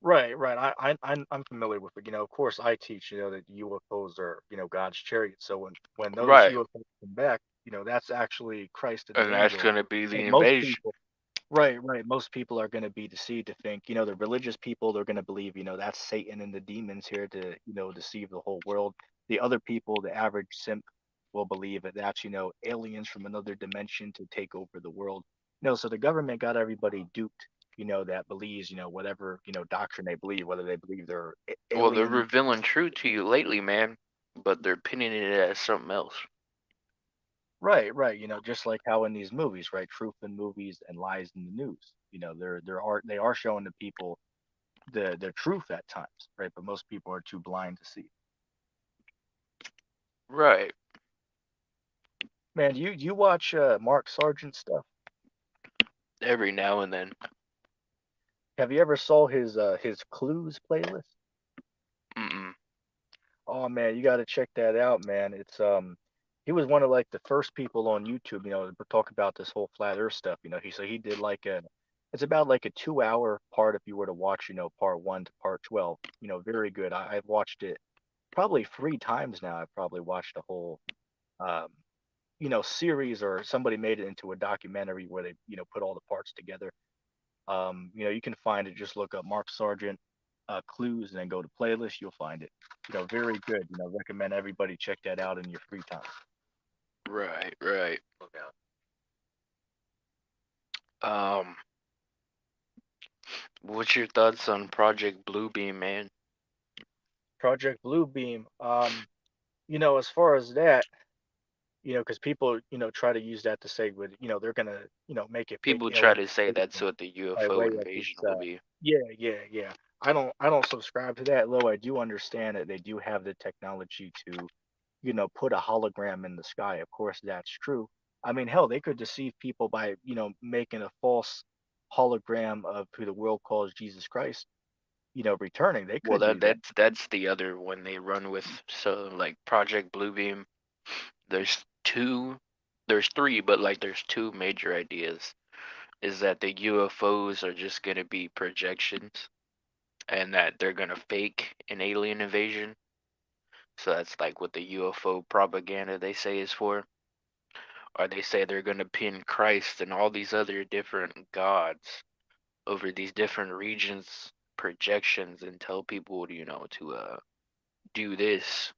Right, right. I'm familiar with it. Of course, I teach, that UFOs are, God's chariot. So when those Right. UFOs come back, that's actually Christ and And the that's angels. gonna be the And most invasion. people, right, right. Most people are going to be deceived to think, the religious people, they're going to believe, that's Satan and the demons here to, deceive the whole world. The other people, the average simp, will believe that that's, aliens from another dimension to take over the world. So the government got everybody duped, that believes, whatever, doctrine they believe, whether they believe they're Well, they're aliens. revealing truth to you lately, man, but they're pinning it as something else. Right, right. Just like how in these movies, right? Truth in movies and lies in the news. They are showing the people the truth at times, right? But most people are too blind to see. Right. Man, you watch Mark Sargent stuff? Every now and then. Have you ever saw his clues playlist? Mm-mm. Oh man, you got to check that out, man. He was one of like the first people on YouTube, to talk about this whole flat Earth stuff. He did like it's about like a 2 hour part if you were to watch, part one to part 12. Very good. I've watched it probably 3 times now. I've probably watched the whole um, series, or somebody made it into a documentary where they, put all the parts together. You can find it. Just look up Mark Sargent clues and then go to playlist. You'll find it. Very good. Recommend everybody check that out in your free time. Right, right. Look out. Um, what's your thoughts on Project Bluebeam, man? Project Bluebeam. As far as that, because people, try to use that to say, with, they're gonna, make it fake People try alien to say that's invasion what the by UFO way of this. invasion will be. Yeah, yeah, yeah. I don't subscribe to that, though. I do understand that they do have the technology to, put a hologram in the sky. Of course, that's true. I mean, hell, they could deceive people by, making a false hologram of who the world calls Jesus Christ, returning. They Well, could do that. that's the other one they run with. So like Project Bluebeam, there's there's three, but like there's two major ideas. Is that the UFOs are just gonna be projections, and that they're gonna fake an alien invasion. So that's like what the UFO propaganda they say is for. Or they say they're gonna pin Christ and all these other different gods over these different regions projections and tell people to do this.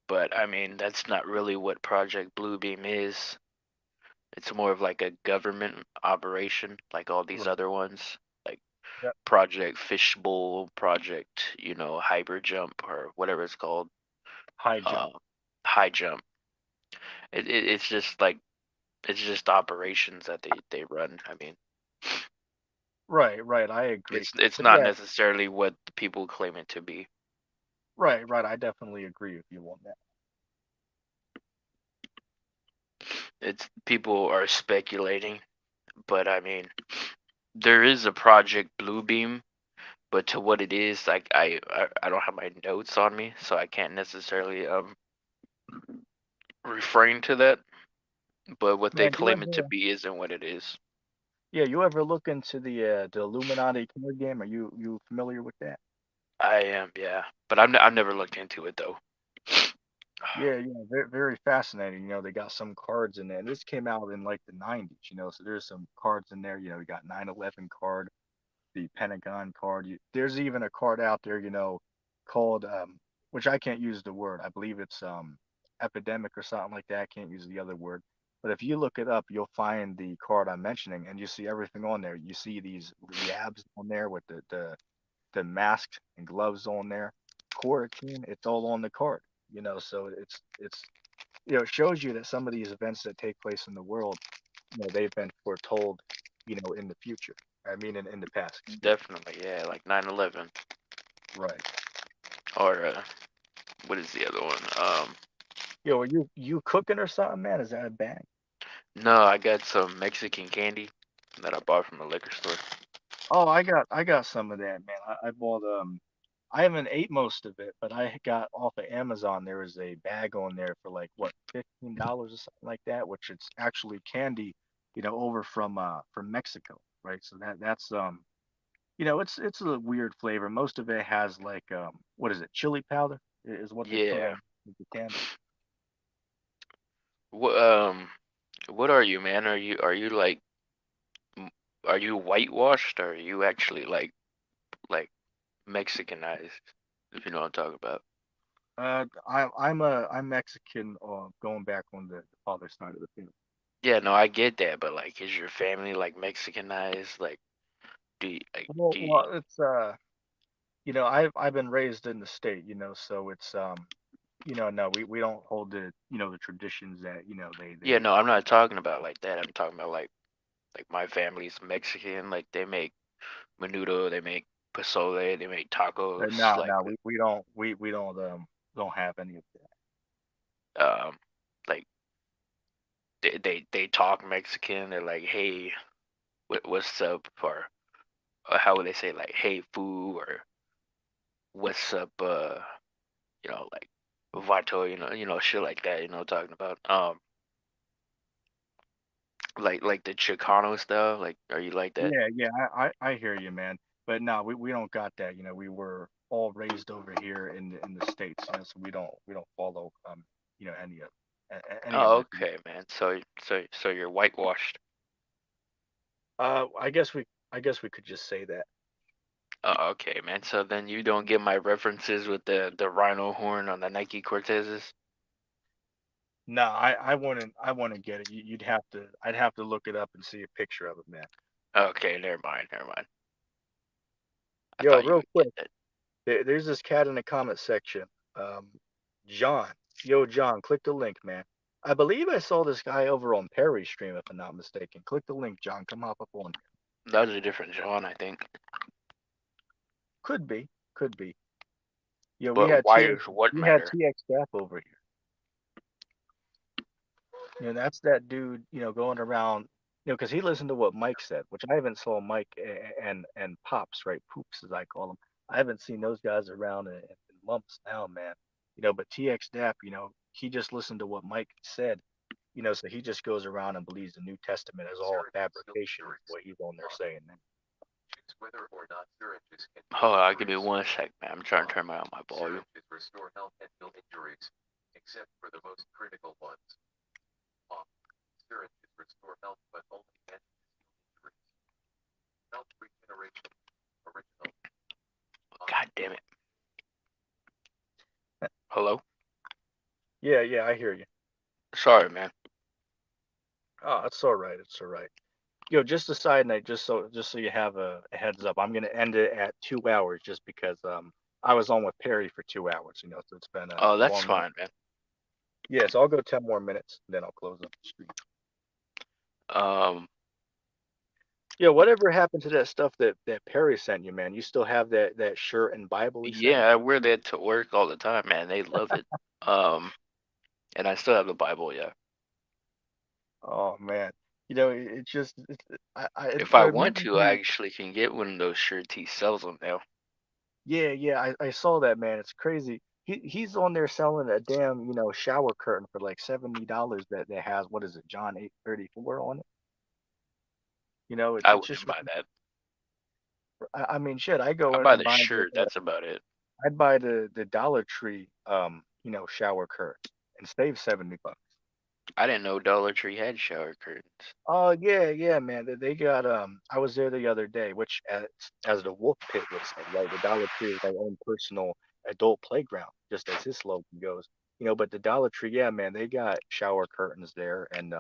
But I mean, that's not really what Project Bluebeam is. It's more of like a government operation, like all these Right. other ones, like Yep. Project Fishbowl, Project, Hyper Jump or whatever it's called, High jump. uh, High Jump. It's just like it's just operations that they run. I mean, Right, right. I agree. it's But not yeah, necessarily what the people claim it to be. right, right. I definitely agree with you on that. It's people are speculating, but I mean, there is a Project Bluebeam, but to what it is, like I don't have my notes on me, so I can't necessarily refrain to that. but what they Man, you claim it to ever be isn't what it is. you ever look into the Illuminati card game? Are you familiar with that? I am, yeah, but I've never looked into it though. Yeah, very, very fascinating. They got some cards in there. This came out in like the 90s, so there's some cards in there. You got 9/11 card, the Pentagon card. There's even a card out there, called which I can't use the word. I believe it's epidemic or something like that. I can't use the other word. But if you look it up, you'll find the card I'm mentioning, and you see everything on there. You see these labs on there with the masks and gloves on there, quarantine. It's all on the card. So it's it shows you that some of these events that take place in the world, they've been foretold, in the future. I mean, in the past. Excuse Definitely, yeah, like 9/11 me. Right. or what is the other one? Yo, are you cooking or something, man? Is that a bang? No, I got some Mexican candy that I bought from the liquor store. Oh, I got some of that, man. I bought I haven't ate most of it, but I got off of Amazon. There was a bag on there for like what, $15 or something like that, which it's actually candy, over from Mexico, right? So that's it's a weird flavor. Most of it has like what is it? Chili powder is what they put Yeah. on the candy. What what are you, man? Are you like m- are you whitewashed or are you actually like Mexicanized? If you know what I'm talking about. I'm Mexican, going back on the father side of the family. Yeah, no, I get that, but like, is your family like Mexicanized? Like, Well, do you, well, it's I've been raised in the state, so it's no, we don't hold the traditions that yeah, they. no, I'm not talking about like that. I'm talking about like my family's Mexican. Like they make menudo, they make pozole, they make tacos. No, Like no, we don't have any of that. um, like they talk Mexican. They're like, hey, what's up? Or how would they say like, hey, foo, or what's up? Like vato, shit like that. You know, what I'm talking about like the Chicano style. Like, are you like that? Yeah, I hear you, man. But no, we don't got that. We were all raised over here in the states, so we don't follow any of Oh, that. okay, man. So you're whitewashed. I guess we could just say that. Oh, okay, man. So then you don't get my references with the rhino horn on the Nike Cortezes. No, I wouldn't get it. I'd have to look it up and see a picture of it, man. Okay, never mind, never mind. I Yo, thought you real would get quick, that. there's this cat in the comment section. Um, John. Yo, John, click the link, man. I believe I saw this guy over on Perry's stream, if I'm not mistaken. Click the link, John. Come hop up on. That was a different John, I think. Could be, could be. Yo, we But had why TX, is what we had matter? TX staff over here. That's that dude, going around, because he listened to what Mike said, which I haven't saw Mike and Pops, right? Poops, as I call them. I haven't seen those guys around in months now, man. But TX Dap, he just listened to what Mike said, so he just goes around and believes the New Testament is all a fabrication, is what he's on there saying, man. Hold on, give me 1 sec, man. I'm trying to turn on my volume. God damn it. Hello? Yeah, I hear you. Sorry, man. Oh, it's all right. It's all right. Yo, just a side note, just so you have a heads up, I'm gonna end it at 2 hours just because I was on with Perry for 2 hours, so it's been Oh, a that's long night. fine, man. Yeah, so I'll go 10 more minutes, then I'll close up the stream. Um, Yo, whatever happened to that stuff that Perry sent you, man? You still have that shirt and Bible he sent yeah, you? I wear that to work all the time, man. They love it. Um, and I still have the Bible, yeah. Oh man, it just If I the want minute to, I actually can get one of those shirts. He sells them now. yeah, I saw that, man. It's crazy. he's on there selling a damn shower curtain for like $70 that has what is it John 8:34 on it. I It's just wouldn't buy that. I mean shit. I go I in buy and the buy shirt. That's about it. I'd buy the Dollar Tree shower curtain and save $70. I didn't know Dollar Tree had shower curtains. Oh yeah, man. They got I was there the other day, which as the Wolf Pit would say, right? The Dollar Tree is their own personal adult playground, just as his slogan goes. But the Dollar Tree, yeah, man, they got shower curtains there, and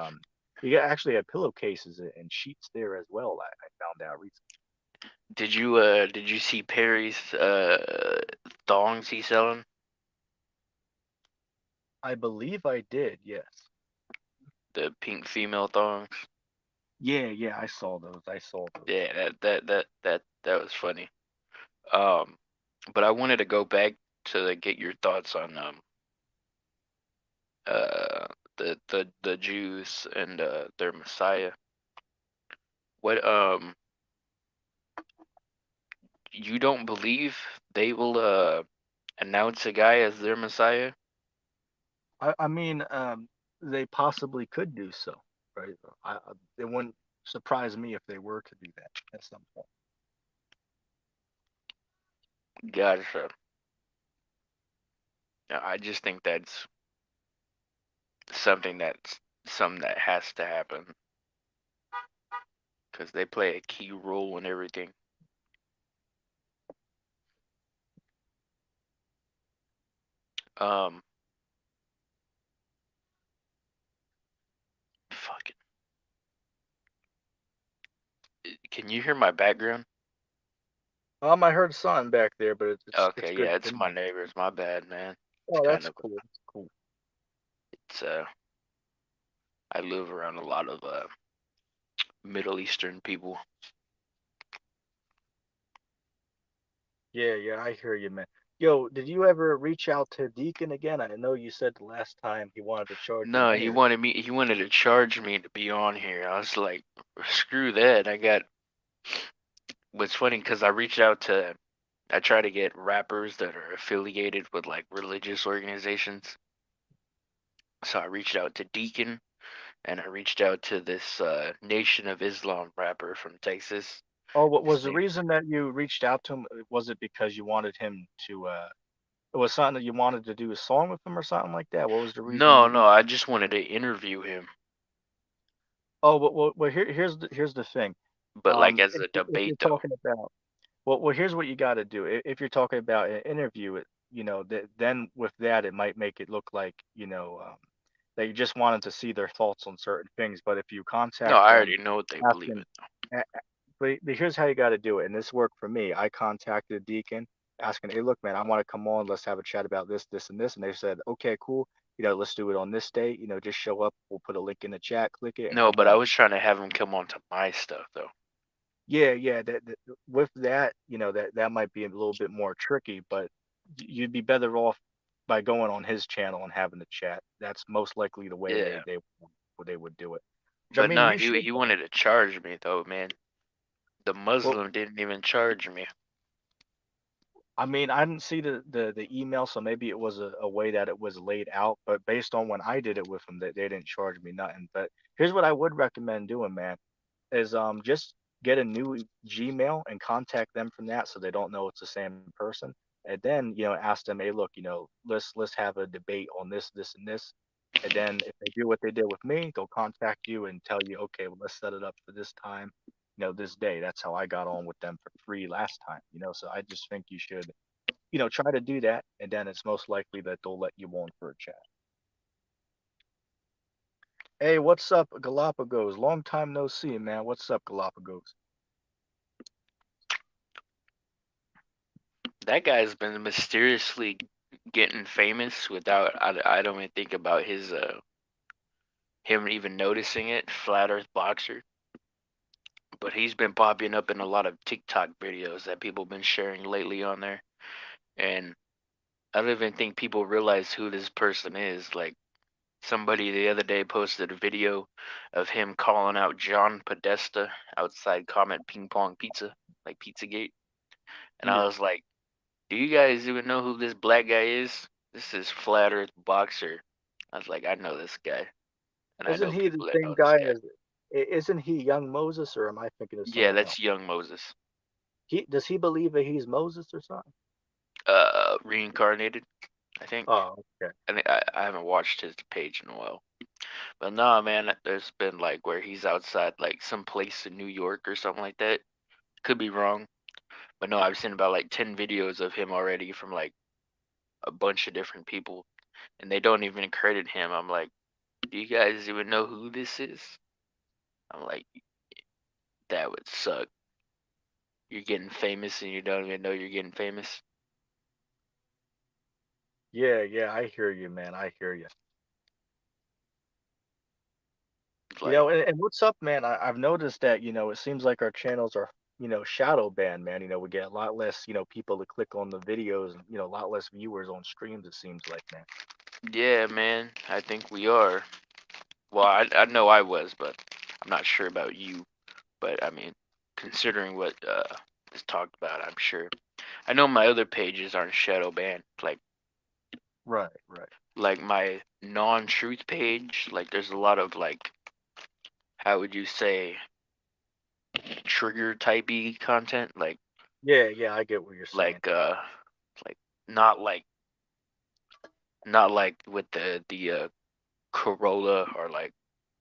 you actually have pillowcases and sheets there as well. I found out recently. Did you see Perry's thongs he's selling? I believe I did, yes. The pink female thongs. Yeah, I saw those. I saw those. Yeah, that was funny. But I wanted to go back to get your thoughts on uh the Jews and their Messiah. What you don't believe they will announce a guy as their Messiah? I mean, they possibly could do so, right? It wouldn't surprise me if they were to do that at some point. Gotcha. I just think that's something that has to happen because they play a key role in everything. Um, fucking. Can you hear my background? I heard something back there, but it's Okay, good yeah, for it's my me. neighbors. My bad, man. It's Oh, kind that's of cool. That's cool. it's I live around a lot of Middle Eastern people. Yeah, I hear you, man. Yo, did you ever reach out to Deacon again? I know you said the last time he wanted to charge you an No, interview. he wanted to charge me to be on here. I was like, screw that. What's funny because I try to get rappers that are affiliated with like religious organizations. So I reached out to Deacon and I reached out to this Nation of Islam rapper from Texas. Oh, what His was the name. reason that you reached out to him? Was it because you wanted him to it was something that you wanted to do a song with him or something like that? What was the reason No, you no, reached? I just wanted to interview him, Oh, well, here's the thing. but like as If, a if you're debate though. talking about well, here's what you got to do. If you're talking about an interview, then with that, it might make it look like, that you just wanted to see their thoughts on certain things. But if you No, contact I them, already know what they believe asking, in. but here's how you got to do it. And this worked for me. I contacted Deacon asking, hey, look, man, I want to come on. Let's have a chat about this, this, and this. And they said, okay, cool. Let's do it on this date. Just show up. We'll put a link in the chat, click it, and No, come but I on. was trying to have him come on to my stuff though. Yeah. With that, that might be a little bit more tricky, but you'd be better off by going on his channel and having the chat. That's most likely the way Yeah, they would do it. Which I but mean, no, you should. he wanted to charge me though, man. The Well, Muslim didn't even charge me. I mean, I didn't see the email, so maybe it was a way that it was laid out. But based on when I did it with them, that they didn't charge me nothing. But here's what I would recommend doing, man, is just get a new Gmail and contact them from that, so they don't know it's the same person. And then ask them, hey, look, let's have a debate on this, this, and this. And then if they do what they did with me, they'll contact you and tell you, okay, well, let's set it up for this time, this day. That's how I got on with them for free last time. So I just think you should try to do that, and then it's most likely that they'll let you on for a chat. Hey, what's up, Galapagos? Long time no see, man. What's up, Galapagos? That guy's been mysteriously getting famous without I don't even think about his him even noticing it. Flat Earth boxer, but he's been popping up in a lot of TikTok videos that people been sharing lately on there, and I don't even think people realize who this person is. Like somebody the other day posted a video of him calling out John Podesta outside Comet Ping Pong Pizza, like Pizzagate, and I Yeah. was like, do you guys even know who this black guy is? This is Flat Earth Boxer. I was like, I know this guy, and I Isn't know he the people that same know this guy guy. as? Isn't he young Moses, or am I thinking of Yeah, someone else? that's young Moses. Does he believe that he's Moses or something? Reincarnated, I think. Oh, okay. I haven't watched his page in a while. But nah, man, there's been like where he's outside like some place in New York or something like that. Could be wrong. But no, I've seen about like 10 videos of him already from like a bunch of different people, and they don't even credit him. I'm like, do you guys even know who this is? I'm like, that would suck. You're getting famous and you don't even know you're getting famous. Yeah, yeah, I hear you, man. I hear you. Like, And what's up, man? I've noticed that, it seems like our channels are, shadow banned, man. We get a lot less, people to click on the videos and, a lot less viewers on streams, it seems like, man. yeah, man, I think we are. Well, I know I was, but I'm not sure about you. But I mean, considering what is talked about, I'm sure. I know my other pages aren't shadow banned. Right, right. Like my non-truth page, like there's a lot of like, how would you say, trigger typey content, Yeah, yeah, I get what you're saying. like uh like not like not like with the Corolla or like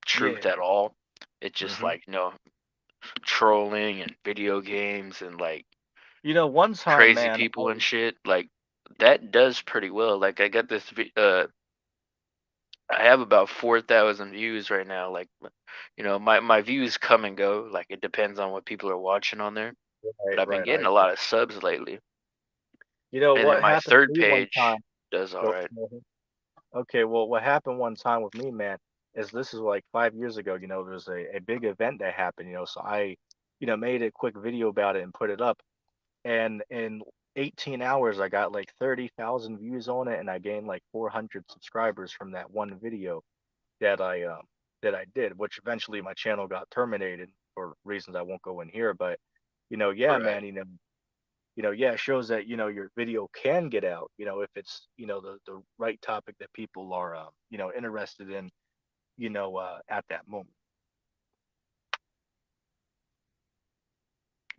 truth Yeah. at all. It's just hmm like, trolling and video games and like One time, crazy man, people and shit. Like that does pretty well. Like I got I have about 4,000 views right now. Like, my views come and go. Like it depends on what people are watching on there. But right, I've been right, I getting a get. lot of subs lately. And then What my happened third to me one page time? does all Go. right. Okay, well, what happened one time with me, man, is this is like 5 years ago. There was a big event that happened. So I, made a quick video about it and put it up. And in 18 hours, I got like 30,000 views on it, and I gained like 400 subscribers from that one video that I did, which eventually my channel got terminated for reasons I won't go in here. But yeah, Right. man, yeah, it shows that your video can get out. If it's the right topic that people are interested in. At that moment.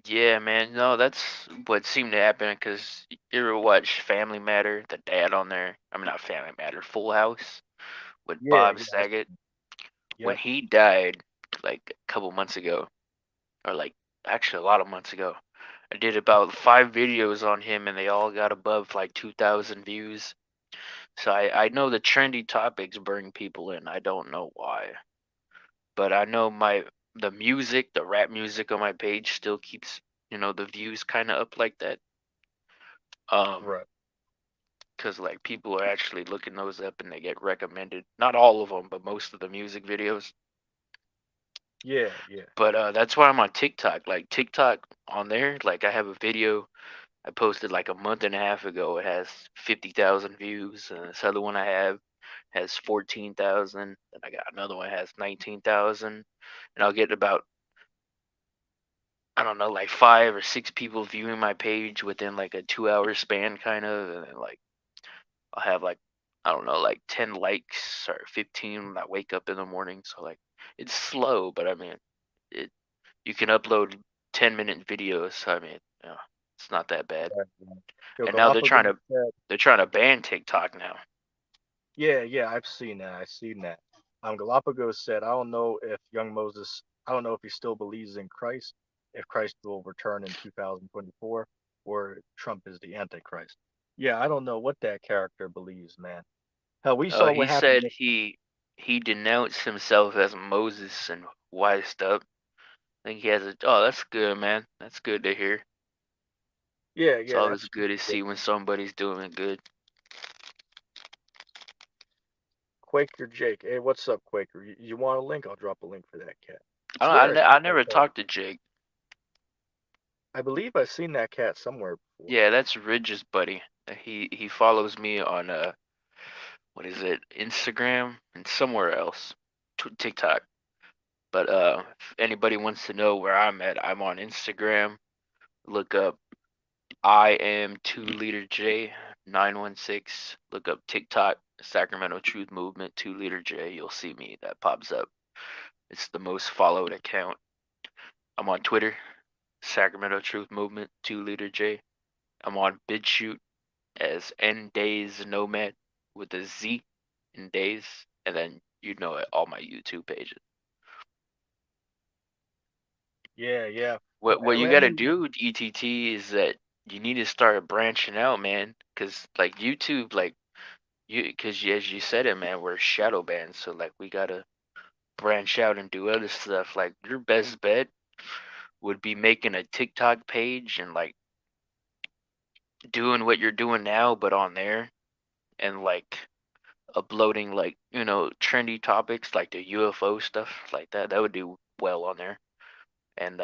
Yeah, man. No, that's what seemed to happen because you ever watch Family Matter, the dad on there? I mean, not Family Matter, Full House with Yeah, Bob yeah, Saget. When yep, he died, like a couple months ago, or like actually a lot of months ago, I did about 5 videos on him and they all got above like 2,000 views. So I know the trendy topics bring people in. I don't know why. But I know the rap music on my page still keeps, the views kind of up like that. Um, right. because like people are actually looking those up and they get recommended. Not all of them, but most of the music videos. Yeah, yeah, But that's why I'm on TikTok. Like TikTok on there, like I have a video I posted like a month and a half ago. It has 50,000 views, and this other one I have has 14,000. And I got another one that has 19,000, and I'll get about, I don't know, like 5 or 6 people viewing my page within like a 2 hour span, kind of, and then like I'll have like, I don't know, like 10 likes or 15 when I wake up in the morning. So like it's slow, but I mean it. You can upload 10-minute videos. So I mean, it's not that bad. right, right. Yo, And now Galapagos said, they're trying to ban TikTok now. yeah, yeah, I've seen that. I've seen that. Galapagos said, I don't know if he still believes in Christ, if Christ will return in 2024, or Trump is the Antichrist. Yeah, I don't know what that character believes, man. Hell, we saw He what happened. said he denounced himself as Moses and wised up. I think he has a. Oh, that's good, man. That's good to hear. Yeah, It's yeah, always that's good to see when somebody's doing good. Quaker Jake. Hey, what's up, Quaker? You want a link? I'll drop a link for that cat. I don't, Swear, I never talked to Jake. I believe I've seen that cat somewhere before. Yeah, that's Ridge's buddy. He follows me on what is it, Instagram and somewhere else, TikTok. But if anybody wants to know where I'm at, I'm on Instagram. Look up I am 2 liter J. 916. Look up TikTok, Sacramento Truth Movement 2 Liter J. You'll see me. That pops up. It's the most followed account. I'm on Twitter, Sacramento Truth Movement 2 Liter J. I'm on BitChute as N Days Nomad with a Z in days, and then all my YouTube pages. Yeah. What you Well, gotta anyway, do, ETT, is that you need to start branching out, man. Cause like YouTube, like cause as you said it, man, we're shadow banned, so like we gotta branch out and do other stuff. Like your best bet would be making a TikTok page and like doing what you're doing now, but on there, and like uploading like trendy topics like the UFO stuff like that. That would do well on there, and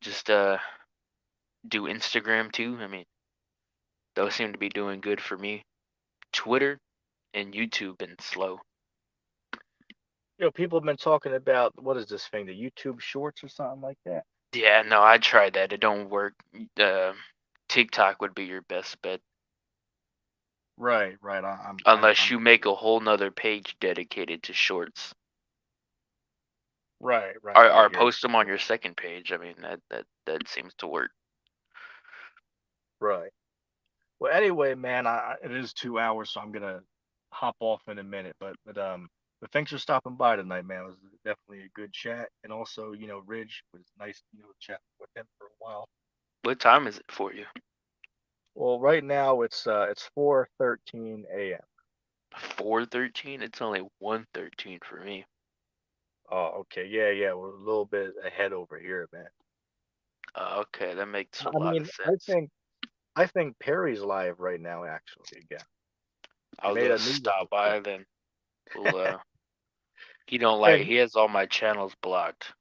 just do Instagram too. I mean, those seem to be doing good for me. Twitter and YouTube been slow. people have been talking about what is this thing, the YouTube Shorts or something like that. Yeah, no, I tried that. It don't work. TikTok would be your best bet. Right. Unless you make a whole nother page dedicated to shorts. Right. I Or hear you. post them on your second page. I mean, that seems to work. Right. Well, anyway, man, it is 2 hours, so I'm gonna hop off in a minute. But thanks for stopping by tonight, man. It was definitely a good chat, and also, Ridge was nice, chatting with him for a while. What time is it for you? Well, right now it's 4:13 a.m. 4:13? It's only 1:13 for me. Oh, okay, yeah, we're a little bit ahead over here, man. Okay, that makes a I lot of mean, I sense. think I think Perry's live right now, actually. Again, I he was made gonna a new one stop before. by then. We'll And he has all my channels blocked.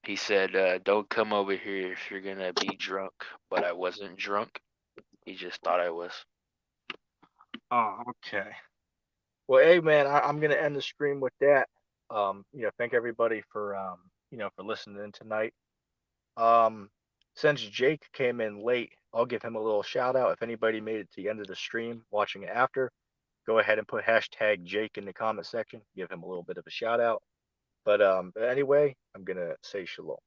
He said, don't come over here if you're gonna be drunk. But I wasn't drunk. He just thought I was. oh, okay. Well, hey, man, I'm gonna end the stream with that. Thank everybody for for listening in tonight. Um, since Jake came in late, I'll give him a little shout out. If anybody made it to the end of the stream watching it after, go ahead and put hashtag Jake in the comment section. Give him a little bit of a shout out. But anyway, I'm gonna say shalom.